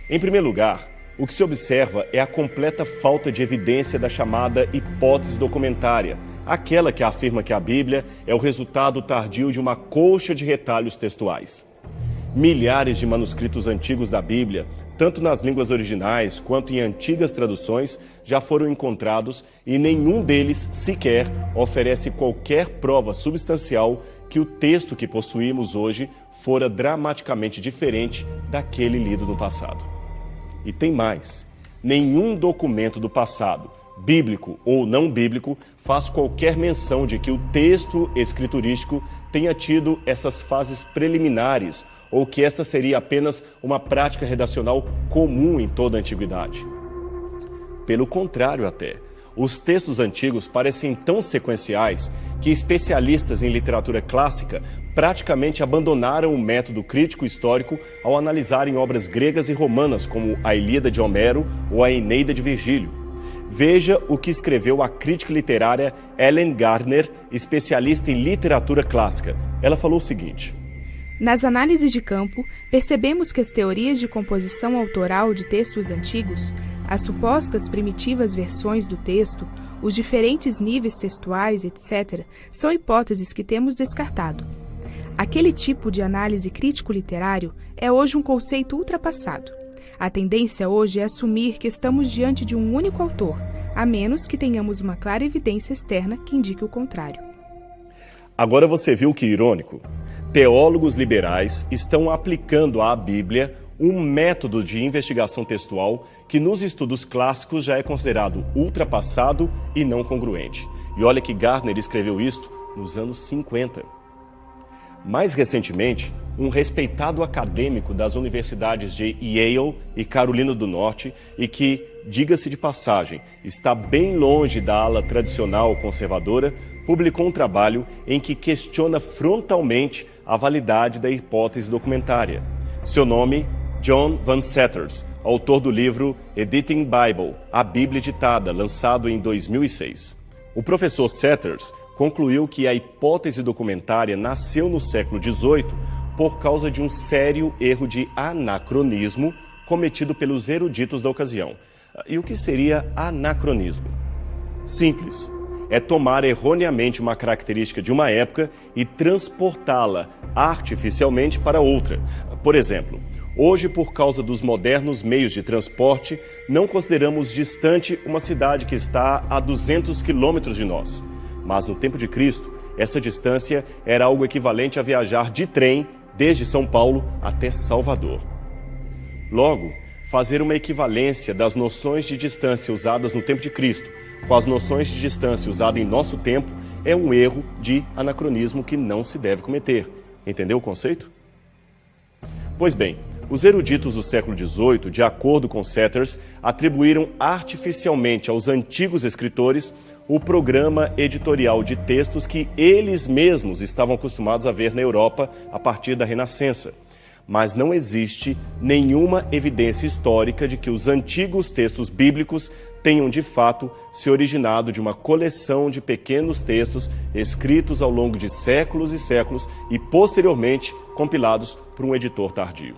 Em primeiro lugar, o que se observa é a completa falta de evidência da chamada hipótese documentária, aquela que afirma que a Bíblia é o resultado tardio de uma colcha de retalhos textuais. Milhares de manuscritos antigos da Bíblia, tanto nas línguas originais quanto em antigas traduções, já foram encontrados e nenhum deles sequer oferece qualquer prova substancial que o texto que possuímos hoje fora dramaticamente diferente daquele lido no passado. E tem mais: nenhum documento do passado, bíblico ou não bíblico, faz qualquer menção de que o texto escriturístico tenha tido essas fases preliminares ou que essa seria apenas uma prática redacional comum em toda a antiguidade. Pelo contrário até, os textos antigos parecem tão sequenciais que especialistas em literatura clássica praticamente abandonaram o método crítico histórico ao analisarem obras gregas e romanas como a Ilíada de Homero ou a Eneida de Virgílio. Veja o que escreveu a crítica literária Ellen Gardner, especialista em literatura clássica. Ela falou o seguinte: nas análises de campo, percebemos que as teorias de composição autoral de textos antigos, as supostas primitivas versões do texto, os diferentes níveis textuais, etc., são hipóteses que temos descartado. Aquele tipo de análise crítico-literário é hoje um conceito ultrapassado. A tendência hoje é assumir que estamos diante de um único autor, a menos que tenhamos uma clara evidência externa que indique o contrário. Agora você viu que irônico? Teólogos liberais estão aplicando à Bíblia um método de investigação textual que nos estudos clássicos já é considerado ultrapassado e não congruente. E olha que Gardner escreveu isto nos anos 50. Mais recentemente, um respeitado acadêmico das universidades de Yale e Carolina do Norte, e que, diga-se de passagem, está bem longe da ala tradicional conservadora, publicou um trabalho em que questiona frontalmente a validade da hipótese documentária. Seu nome, John Van Seters, autor do livro Editing Bible, a Bíblia Editada, lançado em 2006. O professor Seters concluiu que a hipótese documentária nasceu no século XVIII por causa de um sério erro de anacronismo cometido pelos eruditos da ocasião. E o que seria anacronismo? Simples. É tomar erroneamente uma característica de uma época e transportá-la artificialmente para outra. Por exemplo, hoje, por causa dos modernos meios de transporte, não consideramos distante uma cidade que está a 200 quilômetros de nós. Mas no tempo de Cristo, essa distância era algo equivalente a viajar de trem desde São Paulo até Salvador. Logo, fazer uma equivalência das noções de distância usadas no tempo de Cristo com as noções de distância usadas em nosso tempo é um erro de anacronismo que não se deve cometer. Entendeu o conceito? Pois bem, os eruditos do século XVIII, de acordo com Seters, atribuíram artificialmente aos antigos escritores o programa editorial de textos que eles mesmos estavam acostumados a ver na Europa a partir da Renascença. Mas não existe nenhuma evidência histórica de que os antigos textos bíblicos tenham de fato se originado de uma coleção de pequenos textos escritos ao longo de séculos e séculos e posteriormente compilados por um editor tardio.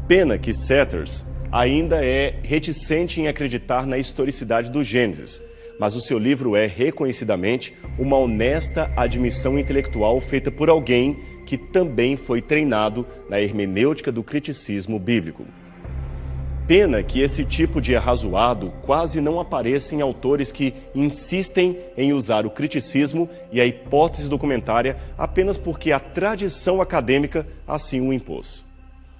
Pena que Seters ainda é reticente em acreditar na historicidade do Gênesis, mas o seu livro é, reconhecidamente, uma honesta admissão intelectual feita por alguém que também foi treinado na hermenêutica do criticismo bíblico. Pena que esse tipo de arrazoado quase não apareça em autores que insistem em usar o criticismo e a hipótese documentária apenas porque a tradição acadêmica assim o impôs.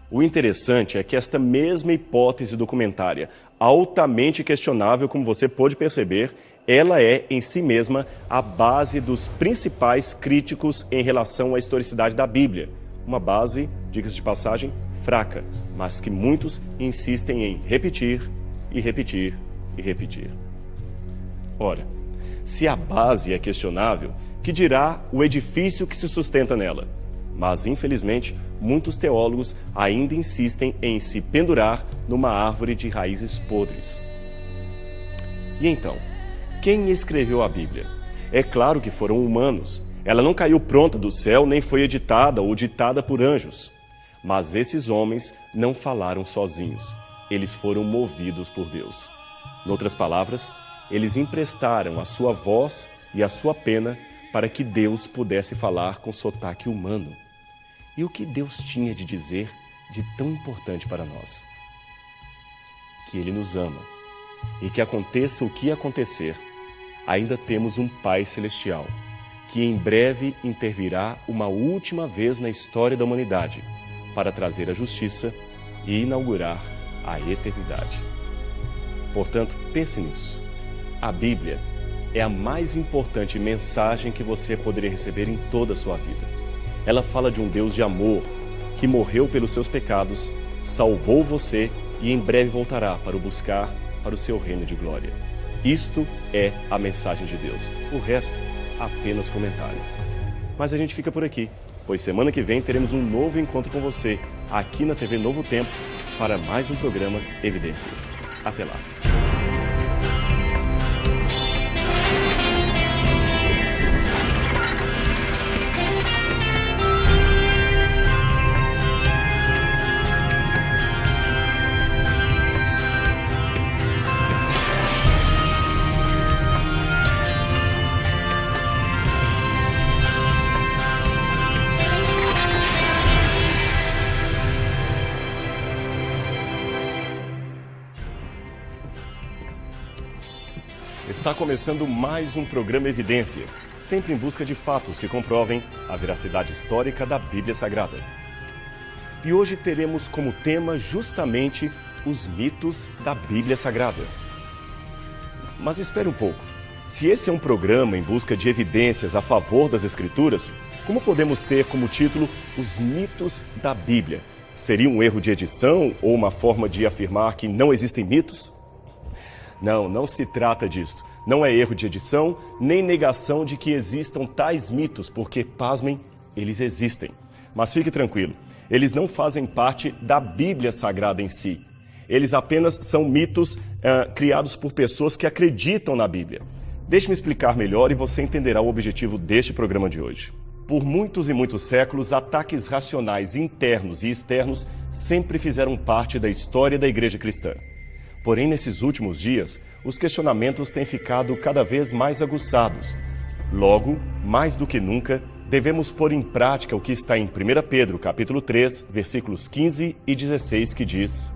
O interessante é que esta mesma hipótese documentária, altamente questionável, como você pôde perceber, ela é, em si mesma, a base dos principais críticos em relação à historicidade da Bíblia. Uma base, diga-se de passagem, fraca, mas que muitos insistem em repetir e repetir e repetir. Ora, se a base é questionável, que dirá o edifício que se sustenta nela? Mas, infelizmente, muitos teólogos ainda insistem em se pendurar numa árvore de raízes podres. E então, quem escreveu a Bíblia? É claro que foram humanos. Ela não caiu pronta do céu, nem foi editada ou ditada por anjos. Mas esses homens não falaram sozinhos. Eles foram movidos por Deus. Em outras palavras, eles emprestaram a sua voz e a sua pena para que Deus pudesse falar com sotaque humano. E o que Deus tinha de dizer de tão importante para nós? Que Ele nos ama e que aconteça o que acontecer, ainda temos um Pai Celestial, que em breve intervirá uma última vez na história da humanidade para trazer a justiça e inaugurar a eternidade. Portanto, pense nisso. A Bíblia é a mais importante mensagem que você poderia receber em toda a sua vida. Ela fala de um Deus de amor que morreu pelos seus pecados, salvou você e em breve voltará para o buscar para o seu reino de glória. Isto é a mensagem de Deus. O resto apenas comentário. Mas a gente fica por aqui, pois semana que vem teremos um novo encontro com você, aqui na TV Novo Tempo, para mais um programa Evidências. Até lá! Está começando mais um programa Evidências, sempre em busca de fatos que comprovem a veracidade histórica da Bíblia Sagrada. E hoje teremos como tema justamente os mitos da Bíblia Sagrada. Mas espere um pouco. Se esse é um programa em busca de evidências a favor das Escrituras, como podemos ter como título os mitos da Bíblia? Seria um erro de edição ou uma forma de afirmar que não existem mitos? Não se trata disto. Não é erro de edição, nem negação de que existam tais mitos, porque, pasmem, eles existem. Mas fique tranquilo, eles não fazem parte da Bíblia Sagrada em si. Eles apenas são mitos criados por pessoas que acreditam na Bíblia. Deixe-me explicar melhor e você entenderá o objetivo deste programa de hoje. Por muitos e muitos séculos, ataques racionais internos e externos sempre fizeram parte da história da Igreja cristã. Porém, nesses últimos dias, os questionamentos têm ficado cada vez mais aguçados. Logo, mais do que nunca, devemos pôr em prática o que está em 1 Pedro, capítulo 3, versículos 15 e 16, que diz: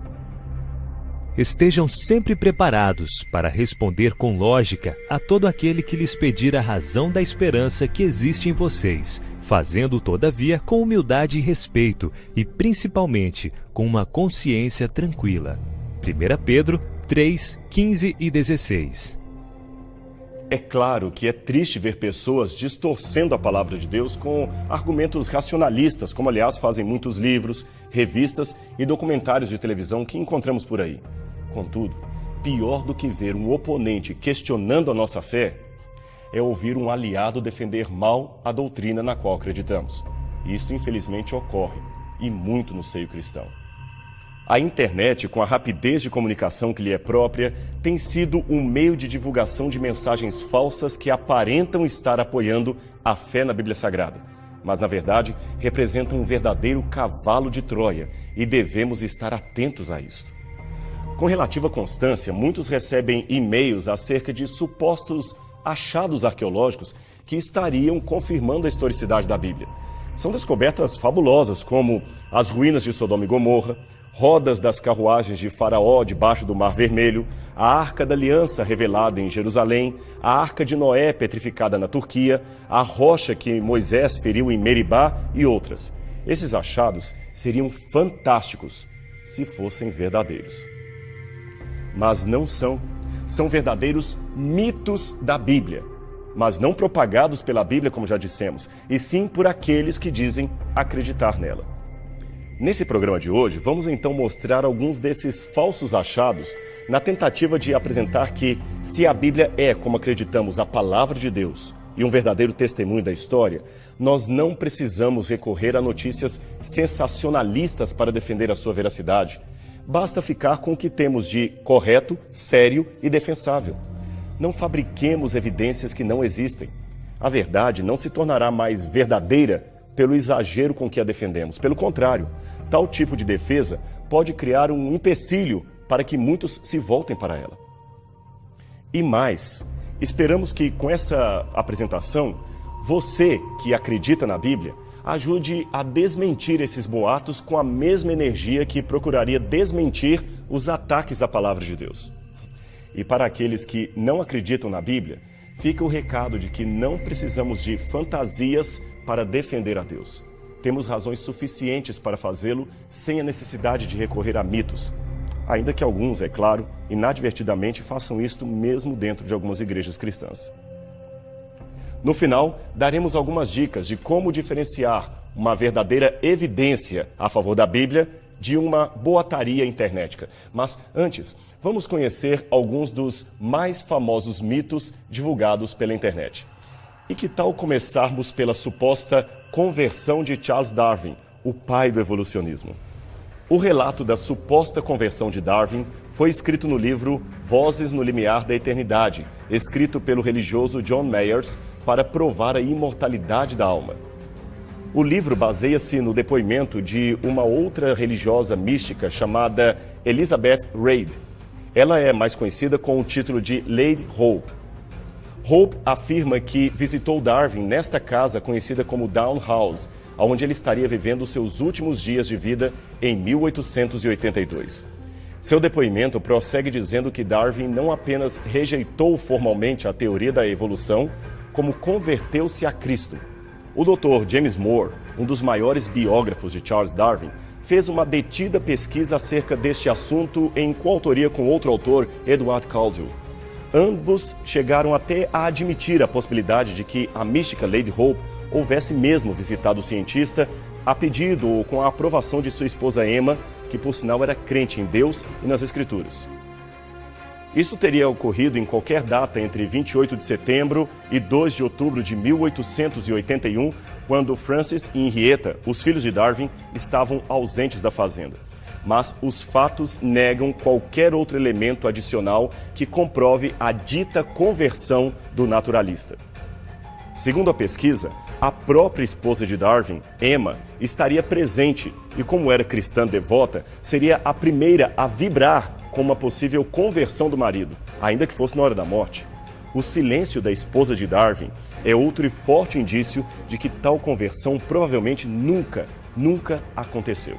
Estejam sempre preparados para responder com lógica a todo aquele que lhes pedir a razão da esperança que existe em vocês, fazendo, todavia, com humildade e respeito, e principalmente com uma consciência tranquila. 1 Pedro 3, 15 e 16. É claro que é triste ver pessoas distorcendo a palavra de Deus com argumentos racionalistas, como aliás fazem muitos livros, revistas e documentários de televisão que encontramos por aí. Contudo, pior do que ver um oponente questionando a nossa fé é ouvir um aliado defender mal a doutrina na qual acreditamos. Isto infelizmente ocorre, e muito no seio cristão. A internet, com a rapidez de comunicação que lhe é própria, tem sido um meio de divulgação de mensagens falsas que aparentam estar apoiando a fé na Bíblia Sagrada, mas, na verdade, representam um verdadeiro cavalo de Troia e devemos estar atentos a isto. Com relativa constância, muitos recebem e-mails acerca de supostos achados arqueológicos que estariam confirmando a historicidade da Bíblia. São descobertas fabulosas, como as ruínas de Sodoma e Gomorra, rodas das carruagens de Faraó debaixo do Mar Vermelho, a Arca da Aliança revelada em Jerusalém, a Arca de Noé petrificada na Turquia, a rocha que Moisés feriu em Meribá e outras. Esses achados seriam fantásticos se fossem verdadeiros. Mas não são. São verdadeiros mitos da Bíblia, mas não propagados pela Bíblia, como já dissemos, e sim por aqueles que dizem acreditar nela. Nesse programa de hoje, vamos então mostrar alguns desses falsos achados na tentativa de apresentar que, se a Bíblia é, como acreditamos, a palavra de Deus e um verdadeiro testemunho da história, nós não precisamos recorrer a notícias sensacionalistas para defender a sua veracidade. Basta ficar com o que temos de correto, sério e defensável. Não fabriquemos evidências que não existem. A verdade não se tornará mais verdadeira pelo exagero com que a defendemos. Pelo contrário, tal tipo de defesa pode criar um empecilho para que muitos se voltem para ela. E mais, esperamos que com essa apresentação, você que acredita na Bíblia, ajude a desmentir esses boatos com a mesma energia que procuraria desmentir os ataques à palavra de Deus. E para aqueles que não acreditam na Bíblia, fica o recado de que não precisamos de fantasias para defender a Deus. Temos razões suficientes para fazê-lo sem a necessidade de recorrer a mitos. Ainda que alguns, é claro, inadvertidamente façam isto mesmo dentro de algumas igrejas cristãs. No final, daremos algumas dicas de como diferenciar uma verdadeira evidência a favor da Bíblia de uma boataria internética. Mas antes, vamos conhecer alguns dos mais famosos mitos divulgados pela internet. E que tal começarmos pela suposta conversão de Charles Darwin, o pai do evolucionismo? O relato da suposta conversão de Darwin foi escrito no livro Vozes no Limiar da Eternidade, escrito pelo religioso John Mayers para provar a imortalidade da alma. O livro baseia-se no depoimento de uma outra religiosa mística chamada Elizabeth Reid. Ela é mais conhecida com o título de Lady Hope. Hope afirma que visitou Darwin nesta casa conhecida como Down House, onde ele estaria vivendo seus últimos dias de vida em 1882. Seu depoimento prossegue dizendo que Darwin não apenas rejeitou formalmente a teoria da evolução, como converteu-se a Cristo. O Dr. James Moore, um dos maiores biógrafos de Charles Darwin, fez uma detida pesquisa acerca deste assunto em coautoria com outro autor, Edward Caldwell. Ambos chegaram até a admitir a possibilidade de que a mística Lady Hope houvesse mesmo visitado o cientista a pedido ou com a aprovação de sua esposa Emma, que por sinal era crente em Deus e nas Escrituras. Isso teria ocorrido em qualquer data entre 28 de setembro e 2 de outubro de 1881, quando Francis e Henrietta, os filhos de Darwin, estavam ausentes da fazenda. Mas os fatos negam qualquer outro elemento adicional que comprove a dita conversão do naturalista. Segundo a pesquisa, a própria esposa de Darwin, Emma, estaria presente e, como era cristã devota, seria a primeira a vibrar com uma possível conversão do marido, ainda que fosse na hora da morte. O silêncio da esposa de Darwin é outro e forte indício de que tal conversão provavelmente nunca aconteceu.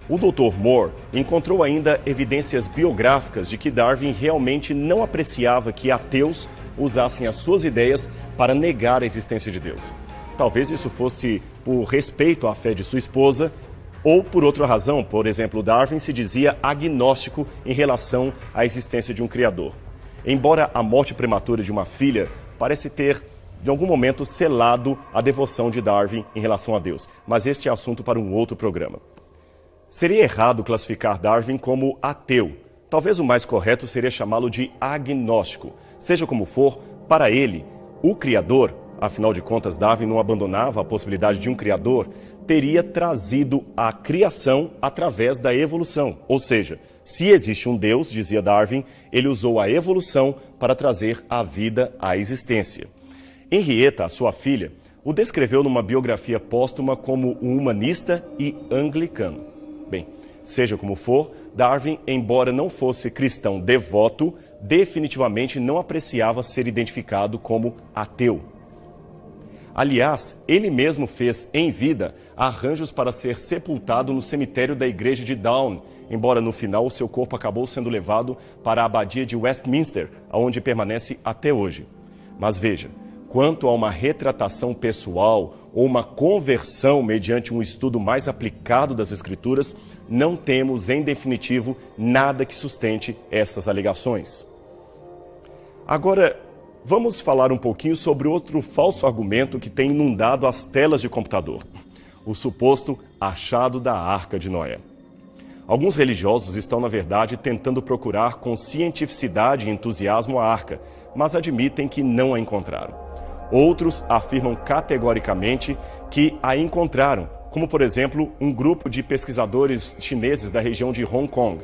O Dr. Moore encontrou ainda evidências biográficas de que Darwin realmente não apreciava que ateus usassem as suas ideias para negar a existência de Deus. Talvez isso fosse por respeito à fé de sua esposa ou por outra razão. Por exemplo, Darwin se dizia agnóstico em relação à existência de um criador. Embora a morte prematura de uma filha parece ter, de algum momento, selado a devoção de Darwin em relação a Deus. Mas este é assunto para um outro programa. Seria errado classificar Darwin como ateu. Talvez o mais correto seria chamá-lo de agnóstico. Seja como for, para ele, o Criador, afinal de contas Darwin não abandonava a possibilidade de um Criador, teria trazido a criação através da evolução. Ou seja, se existe um Deus, dizia Darwin, ele usou a evolução para trazer a vida à existência. Henrietta, a sua filha, o descreveu numa biografia póstuma como um humanista e anglicano. Bem, seja como for, Darwin, embora não fosse cristão devoto, definitivamente não apreciava ser identificado como ateu. Aliás, ele mesmo fez, em vida, arranjos para ser sepultado no cemitério da igreja de Down, embora no final o seu corpo acabou sendo levado para a abadia de Westminster, onde permanece até hoje. Mas veja, quanto a uma retratação pessoal ou uma conversão mediante um estudo mais aplicado das Escrituras, não temos, em definitivo, nada que sustente estas alegações. Agora, vamos falar um pouquinho sobre outro falso argumento que tem inundado as telas de computador: o suposto achado da Arca de Noé. Alguns religiosos estão, na verdade, tentando procurar com cientificidade e entusiasmo a arca, mas admitem que não a encontraram. Outros afirmam categoricamente que a encontraram, como, por exemplo, um grupo de pesquisadores chineses da região de Hong Kong.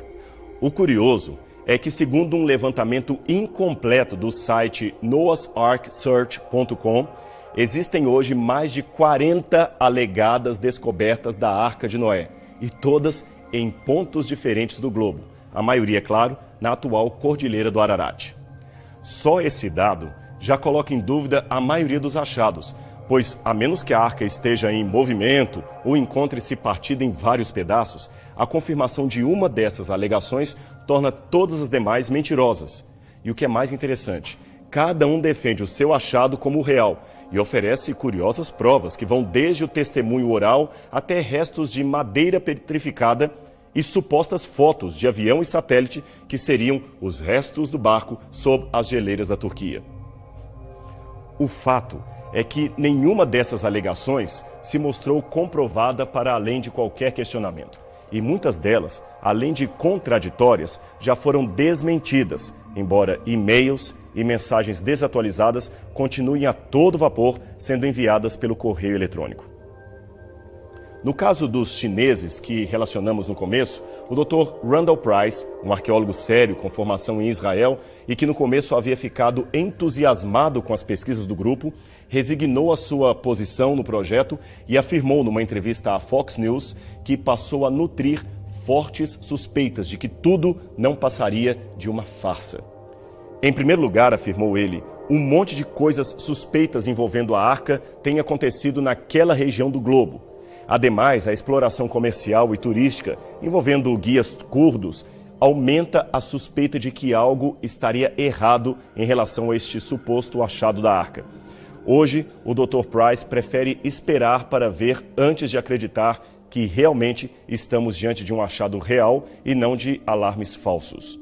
O curioso é que, segundo um levantamento incompleto do site noahsarksearch.com, existem hoje mais de 40 alegadas descobertas da Arca de Noé, e todas em pontos diferentes do globo, a maioria, é claro, na atual Cordilheira do Ararat. Só esse dado já coloca em dúvida a maioria dos achados, pois, a menos que a arca esteja em movimento ou encontre-se partida em vários pedaços, a confirmação de uma dessas alegações torna todas as demais mentirosas. E o que é mais interessante, cada um defende o seu achado como real e oferece curiosas provas que vão desde o testemunho oral até restos de madeira petrificada e supostas fotos de avião e satélite que seriam os restos do barco sob as geleiras da Turquia. O fato é que nenhuma dessas alegações se mostrou comprovada para além de qualquer questionamento. e muitas delas, além de contraditórias, já foram desmentidas, embora e-mails e mensagens desatualizadas continuem a todo vapor sendo enviadas pelo correio eletrônico. No caso dos chineses que relacionamos no começo, o Dr. Randall Price, um arqueólogo sério com formação em Israel e que no começo havia ficado entusiasmado com as pesquisas do grupo, resignou a sua posição no projeto e afirmou numa entrevista à Fox News que passou a nutrir fortes suspeitas de que tudo não passaria de uma farsa. Em primeiro lugar, afirmou ele, um monte de coisas suspeitas envolvendo a arca tem acontecido naquela região do globo. Ademais, a exploração comercial e turística envolvendo guias curdos aumenta a suspeita de que algo estaria errado em relação a este suposto achado da arca. Hoje, o Dr. Price prefere esperar para ver antes de acreditar que realmente estamos diante de um achado real e não de alarmes falsos.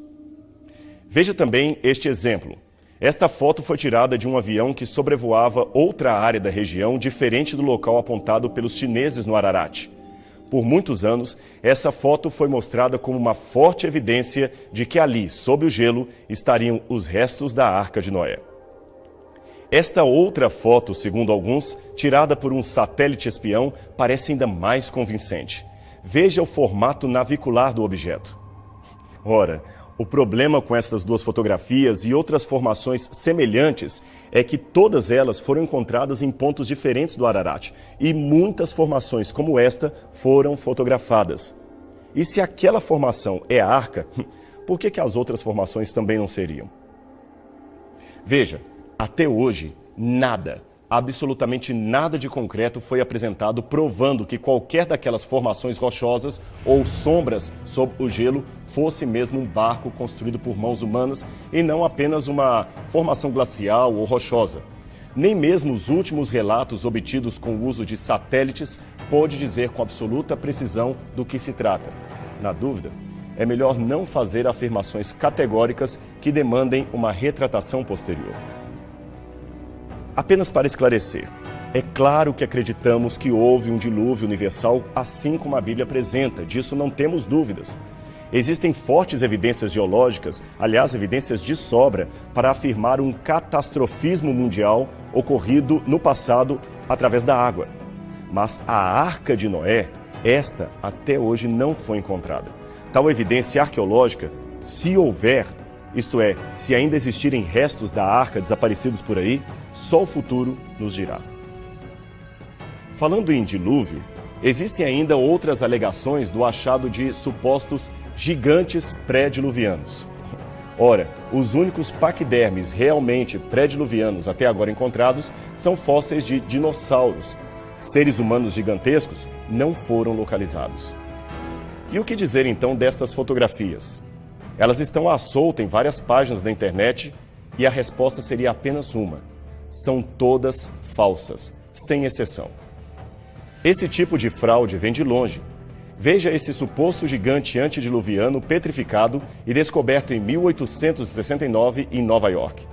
Veja também este exemplo. Esta foto foi tirada de um avião que sobrevoava outra área da região diferente do local apontado pelos chineses no Ararat. Por muitos anos, essa foto foi mostrada como uma forte evidência de que ali, sob o gelo, estariam os restos da Arca de Noé. Esta outra foto, segundo alguns, tirada por um satélite espião, parece ainda mais convincente. Veja o formato navicular do objeto. Ora, o problema com essas duas fotografias e outras formações semelhantes é que todas elas foram encontradas em pontos diferentes do Ararat e muitas formações como esta foram fotografadas. E se aquela formação é a arca, por que as outras formações também não seriam? Veja, até hoje, nada, absolutamente nada de concreto foi apresentado provando que qualquer daquelas formações rochosas ou sombras sob o gelo fosse mesmo um barco construído por mãos humanas e não apenas uma formação glacial ou rochosa. Nem mesmo os últimos relatos obtidos com o uso de satélites pôde dizer com absoluta precisão do que se trata. Na dúvida, é melhor não fazer afirmações categóricas que demandem uma retratação posterior. Apenas para esclarecer, é claro que acreditamos que houve um dilúvio universal, assim como a Bíblia apresenta, disso não temos dúvidas. Existem fortes evidências geológicas, aliás, evidências de sobra, para afirmar um catastrofismo mundial ocorrido no passado através da água. Mas a Arca de Noé, esta até hoje não foi encontrada. Tal evidência arqueológica, se houver, isto é, se ainda existirem restos da arca desaparecidos por aí, só o futuro nos dirá. Falando em dilúvio, existem ainda outras alegações do achado de supostos gigantes pré-diluvianos. Ora, os únicos paquidermes realmente pré-diluvianos até agora encontrados são fósseis de dinossauros. Seres humanos gigantescos não foram localizados. E o que dizer então destas fotografias? Elas estão à solta em várias páginas da internet e a resposta seria apenas uma. São todas falsas, sem exceção. Esse tipo de fraude vem de longe. Veja esse suposto gigante antediluviano petrificado e descoberto em 1869 em Nova York.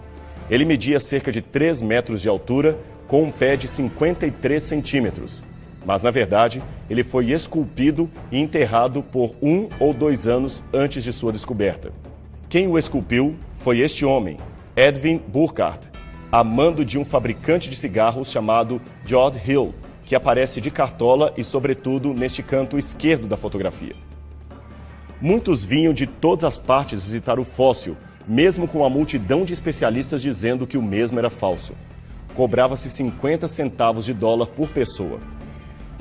Ele media cerca de 3 metros de altura com um pé de 53 centímetros. Mas, na verdade, ele foi esculpido e enterrado por 1 ou 2 anos antes de sua descoberta. Quem o esculpiu foi este homem, Edwin Burkhardt, a mando de um fabricante de cigarros chamado George Hill, que aparece de cartola e, sobretudo, neste canto esquerdo da fotografia. Muitos vinham de todas as partes visitar o fóssil, mesmo com a multidão de especialistas dizendo que o mesmo era falso. Cobrava-se 50 centavos de dólar por pessoa.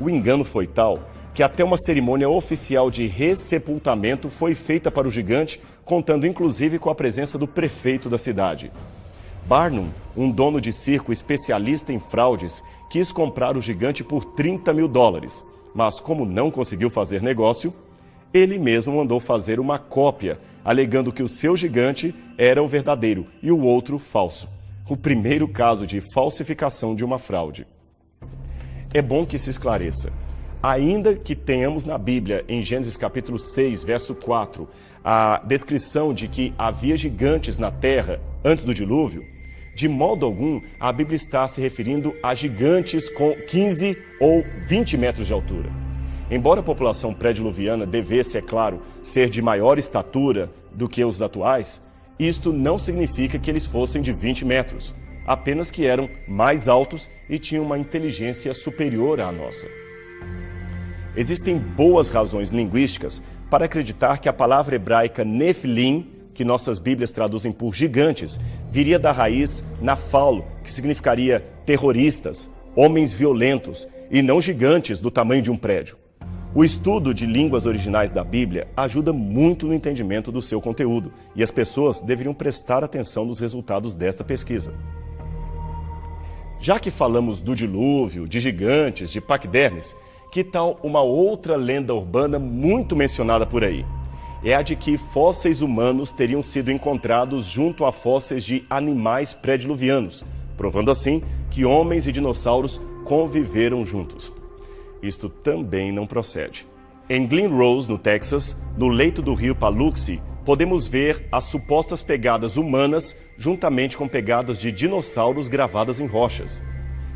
O engano foi tal que até uma cerimônia oficial de ressepultamento foi feita para o gigante, contando inclusive com a presença do prefeito da cidade. Barnum, um dono de circo especialista em fraudes, quis comprar o gigante por $30 mil, mas como não conseguiu fazer negócio, ele mesmo mandou fazer uma cópia, alegando que o seu gigante era o verdadeiro e o outro falso. O primeiro caso de falsificação de uma fraude. É bom que se esclareça. Ainda que tenhamos na Bíblia, em Gênesis capítulo 6, verso 4, a descrição de que havia gigantes na terra antes do dilúvio, de modo algum a Bíblia está se referindo a gigantes com 15 ou 20 metros de altura. Embora a população pré-diluviana devesse, é claro, ser de maior estatura do que os atuais, isto não significa que eles fossem de 20 metros, apenas que eram mais altos e tinham uma inteligência superior à nossa. Existem boas razões linguísticas para acreditar que a palavra hebraica Nefilim, que nossas Bíblias traduzem por gigantes, viria da raiz Nafal, que significaria terroristas, homens violentos, e não gigantes do tamanho de um prédio. O estudo de línguas originais da Bíblia ajuda muito no entendimento do seu conteúdo, e as pessoas deveriam prestar atenção nos resultados desta pesquisa. Já que falamos do dilúvio, de gigantes, de paquidermes, que tal uma outra lenda urbana muito mencionada por aí? É a de que fósseis humanos teriam sido encontrados junto a fósseis de animais pré-diluvianos, provando assim que homens e dinossauros conviveram juntos. Isto também não procede. Em Glen Rose, no Texas, no leito do rio Paluxy, podemos ver as supostas pegadas humanas juntamente com pegadas de dinossauros gravadas em rochas.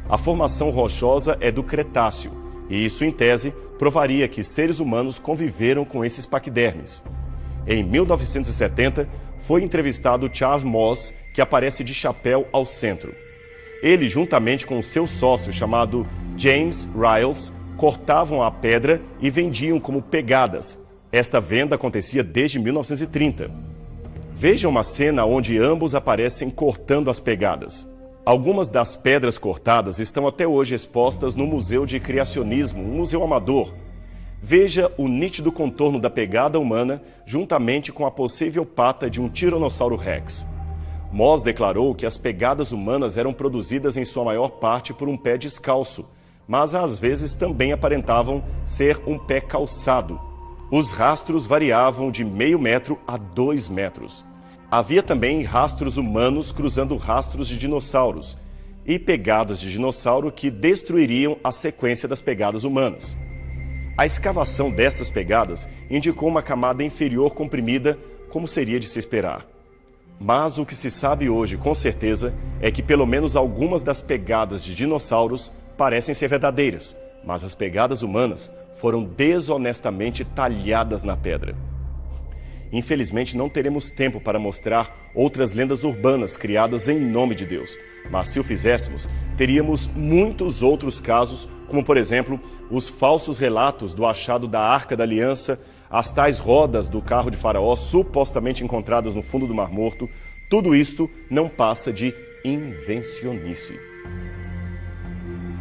A formação rochosa é do Cretáceo, e isso, em tese, provaria que seres humanos conviveram com esses paquidermes. Em 1970, foi entrevistado Charles Moss, que aparece de chapéu ao centro. Ele, juntamente com seu sócio chamado James Riles, cortavam a pedra e vendiam como pegadas. Esta venda acontecia desde 1930. Veja uma cena onde ambos aparecem cortando as pegadas. Algumas das pedras cortadas estão até hoje expostas no Museu de Criacionismo, um museu amador. Veja o nítido contorno da pegada humana juntamente com a possível pata de um Tiranossauro Rex. Moss declarou que as pegadas humanas eram produzidas em sua maior parte por um pé descalço, mas às vezes também aparentavam ser um pé calçado. Os rastros variavam de meio metro a 2 metros. Havia também rastros humanos cruzando rastros de dinossauros e pegadas de dinossauro que destruiriam a sequência das pegadas humanas. A escavação destas pegadas indicou uma camada inferior comprimida, como seria de se esperar. Mas o que se sabe hoje com certeza é que pelo menos algumas das pegadas de dinossauros parecem ser verdadeiras, mas as pegadas humanas foram desonestamente talhadas na pedra. Infelizmente, não teremos tempo para mostrar outras lendas urbanas criadas em nome de Deus, mas se o fizéssemos, teríamos muitos outros casos, como por exemplo, os falsos relatos do achado da Arca da Aliança, as tais rodas do carro de Faraó supostamente encontradas no fundo do Mar Morto. Tudo isto não passa de invencionice.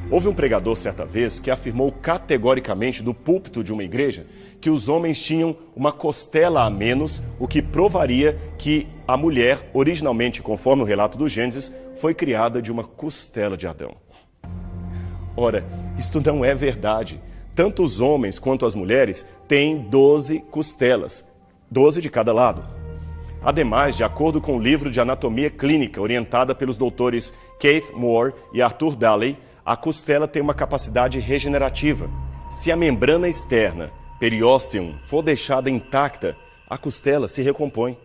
Houve um pregador certa vez que afirmou categoricamente do púlpito de uma igreja que os homens tinham uma costela a menos, o que provaria que a mulher, originalmente, conforme o relato do Gênesis, foi criada de uma costela de Adão. Ora, isto não é verdade. Tanto os homens quanto as mulheres têm 12 costelas, 12 de cada lado. Ademais, de acordo com o livro de anatomia clínica orientada pelos doutores Keith Moore e Arthur Daley, a costela tem uma capacidade regenerativa. Se a membrana externa, periósteum, for deixada intacta, a costela se recompõe.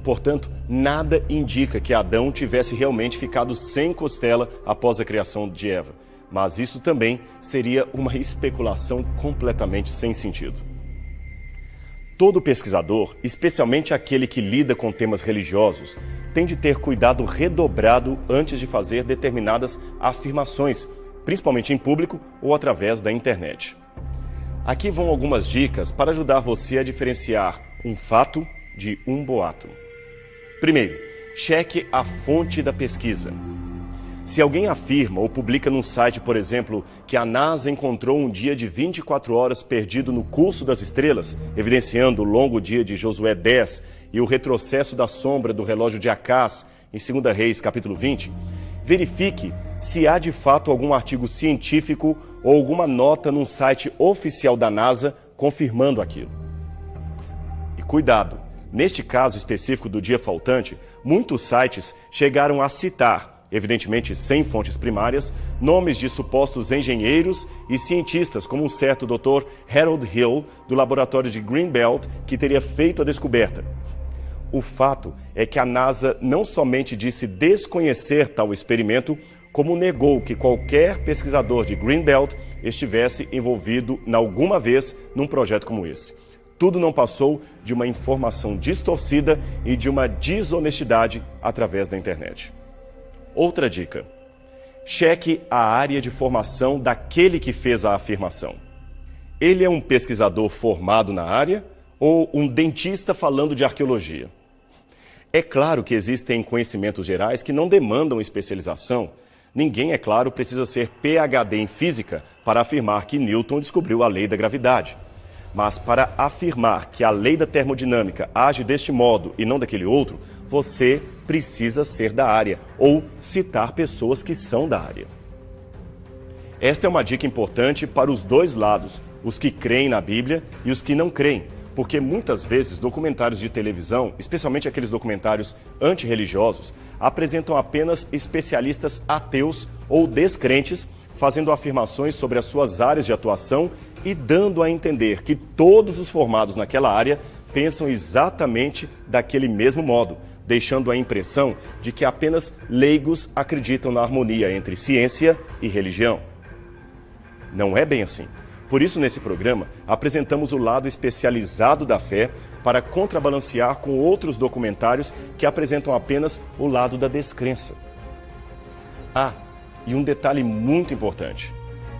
Portanto, nada indica que Adão tivesse realmente ficado sem costela após a criação de Eva. Mas isso também seria uma especulação completamente sem sentido. Todo pesquisador, especialmente aquele que lida com temas religiosos, tem de ter cuidado redobrado antes de fazer determinadas afirmações, principalmente em público ou através da internet. Aqui vão algumas dicas para ajudar você a diferenciar um fato de um boato. Primeiro, cheque a fonte da pesquisa. Se alguém afirma ou publica num site, por exemplo, que a NASA encontrou um dia de 24 horas perdido no curso das estrelas, evidenciando o longo dia de Josué 10 e o retrocesso da sombra do relógio de Acás, em 2 Reis, capítulo 20, verifique se há de fato algum artigo científico ou alguma nota num site oficial da NASA confirmando aquilo. E cuidado, neste caso específico do dia faltante, muitos sites chegaram a citar, evidentemente sem fontes primárias, nomes de supostos engenheiros e cientistas, como um certo Dr. Harold Hill, do laboratório de Greenbelt, que teria feito a descoberta. O fato é que a NASA não somente disse desconhecer tal experimento, como negou que qualquer pesquisador de Greenbelt estivesse envolvido alguma vez num projeto como esse. Tudo não passou de uma informação distorcida e de uma desonestidade através da internet. Outra dica: cheque a área de formação daquele que fez a afirmação. Ele é um pesquisador formado na área ou um dentista falando de arqueologia? É claro que existem conhecimentos gerais que não demandam especialização. Ninguém, é claro, precisa ser PhD em física para afirmar que Newton descobriu a lei da gravidade. Mas para afirmar que a lei da termodinâmica age deste modo e não daquele outro, você precisa ser da área ou citar pessoas que são da área. Esta é uma dica importante para os dois lados, os que creem na Bíblia e os que não creem, porque muitas vezes documentários de televisão, especialmente aqueles documentários antirreligiosos, apresentam apenas especialistas ateus ou descrentes fazendo afirmações sobre as suas áreas de atuação e dando a entender que todos os formados naquela área pensam exatamente daquele mesmo modo, deixando a impressão de que apenas leigos acreditam na harmonia entre ciência e religião. Não é bem assim. Por isso, nesse programa, apresentamos o lado especializado da fé para contrabalancear com outros documentários que apresentam apenas o lado da descrença. E um detalhe muito importante: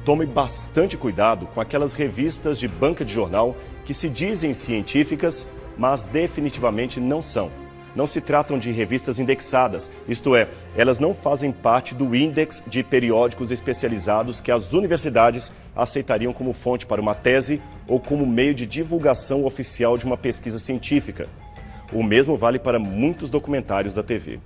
tome bastante cuidado com aquelas revistas de banca de jornal que se dizem científicas, mas definitivamente não são. Não se tratam de revistas indexadas, isto é, elas não fazem parte do índex de periódicos especializados que as universidades aceitariam como fonte para uma tese ou como meio de divulgação oficial de uma pesquisa científica. O mesmo vale para muitos documentários da TV.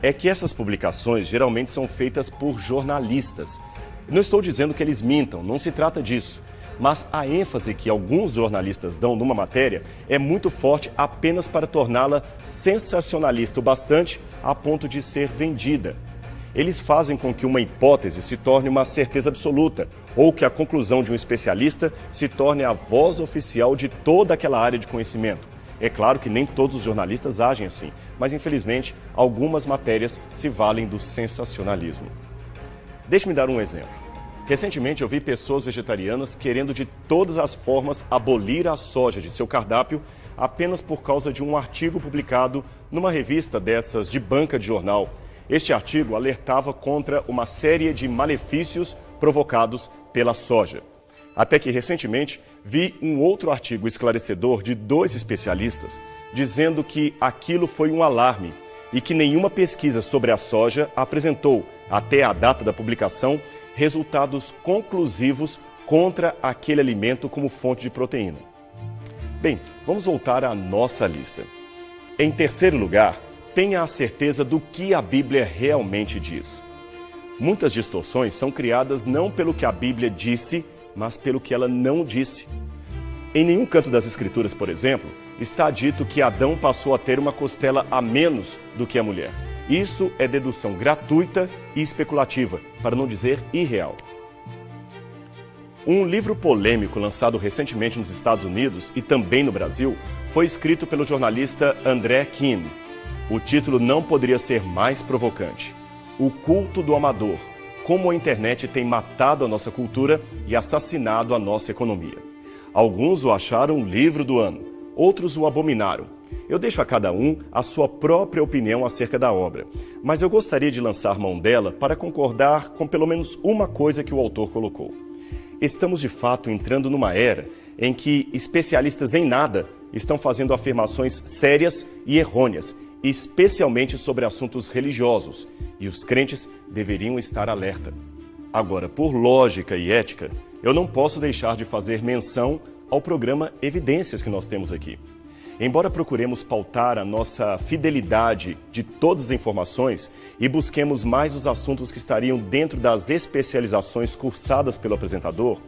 É que essas publicações geralmente são feitas por jornalistas. Não estou dizendo que eles mintam, não se trata disso. Mas a ênfase que alguns jornalistas dão numa matéria é muito forte apenas para torná-la sensacionalista o bastante a ponto de ser vendida. Eles fazem com que uma hipótese se torne uma certeza absoluta, ou que a conclusão de um especialista se torne a voz oficial de toda aquela área de conhecimento. É claro que nem todos os jornalistas agem assim, mas infelizmente algumas matérias se valem do sensacionalismo. Deixe-me dar um exemplo. Recentemente eu vi pessoas vegetarianas querendo de todas as formas abolir a soja de seu cardápio apenas por causa de um artigo publicado numa revista dessas de banca de jornal. Este artigo alertava contra uma série de malefícios provocados pela soja. Até que recentemente vi um outro artigo esclarecedor de 2 especialistas dizendo que aquilo foi um alarme e que nenhuma pesquisa sobre a soja apresentou, até a data da publicação, resultados conclusivos contra aquele alimento como fonte de proteína. Bem, vamos voltar à nossa lista. Em terceiro lugar, tenha a certeza do que a Bíblia realmente diz. Muitas distorções são criadas não pelo que a Bíblia disse, mas pelo que ela não disse. Em nenhum canto das Escrituras, por exemplo, está dito que Adão passou a ter uma costela a menos do que a mulher. Isso é dedução gratuita e especulativa, para não dizer irreal. Um livro polêmico lançado recentemente nos Estados Unidos e também no Brasil foi escrito pelo jornalista André Keane. O título não poderia ser mais provocante: O Culto do Amador: Como a internet tem matado a nossa cultura e assassinado a nossa economia. Alguns o acharam o livro do ano, outros o abominaram. Eu deixo a cada um a sua própria opinião acerca da obra, mas eu gostaria de lançar mão dela para concordar com pelo menos uma coisa que o autor colocou. Estamos de fato entrando numa era em que especialistas em nada estão fazendo afirmações sérias e errôneas, especialmente sobre assuntos religiosos, e os crentes deveriam estar alerta. Agora, por lógica e ética, eu não posso deixar de fazer menção ao programa Evidências que nós temos aqui. Embora procuremos pautar a nossa fidelidade de todas as informações e busquemos mais os assuntos que estariam dentro das especializações cursadas pelo apresentador,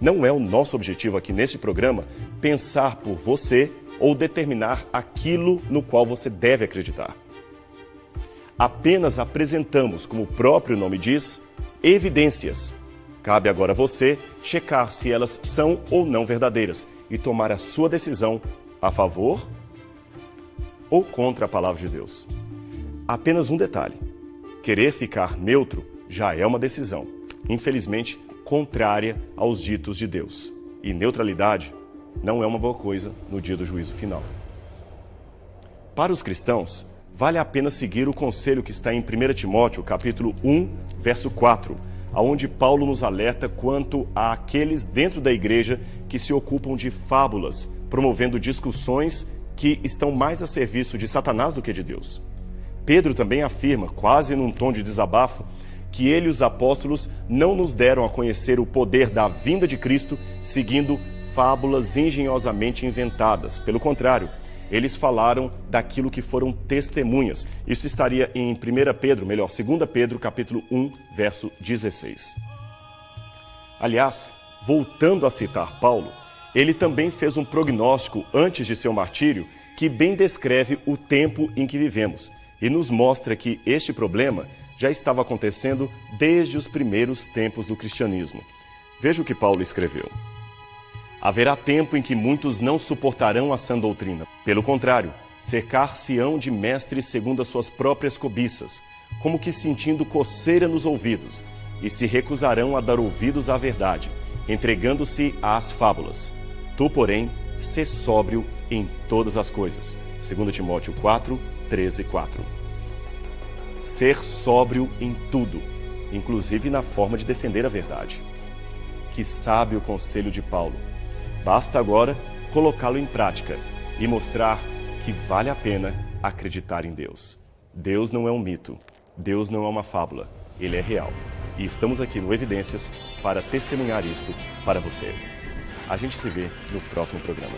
não é o nosso objetivo aqui neste programa pensar por você ou determinar aquilo no qual você deve acreditar. Apenas apresentamos, como o próprio nome diz, evidências. Cabe agora a você checar se elas são ou não verdadeiras e tomar a sua decisão a favor ou contra a palavra de Deus. Apenas um detalhe: Querer ficar neutro já é uma decisão, infelizmente contrária aos ditos de Deus. E neutralidade não é uma boa coisa no dia do juízo final. Para os cristãos, vale a pena seguir o conselho que está em 1 Timóteo, capítulo 1, verso 4, onde Paulo nos alerta quanto àqueles dentro da igreja que se ocupam de fábulas, promovendo discussões que estão mais a serviço de Satanás do que de Deus. Pedro também afirma, quase num tom de desabafo, que ele e os apóstolos não nos deram a conhecer o poder da vinda de Cristo seguindo fábulas engenhosamente inventadas. Pelo contrário, eles falaram daquilo que foram testemunhas. Isto estaria em 2 Pedro, capítulo 1, verso 16. Aliás, voltando a citar Paulo, ele também fez um prognóstico antes de seu martírio que bem descreve o tempo em que vivemos e nos mostra que este problema já estava acontecendo desde os primeiros tempos do cristianismo. Veja o que Paulo escreveu. Haverá tempo em que muitos não suportarão a sã doutrina. Pelo contrário, cercar-se-ão de mestres segundo as suas próprias cobiças, como que sentindo coceira nos ouvidos, e se recusarão a dar ouvidos à verdade, entregando-se às fábulas. Tu, porém, sê sóbrio em todas as coisas. 2 Timóteo 4, 13, 4. Ser sóbrio em tudo, inclusive na forma de defender a verdade. Que sábio conselho de Paulo. Basta agora colocá-lo em prática e mostrar que vale a pena acreditar em Deus. Deus não é um mito, Deus não é uma fábula, Ele é real. E estamos aqui no Evidências para testemunhar isto para você. A gente se vê no próximo programa.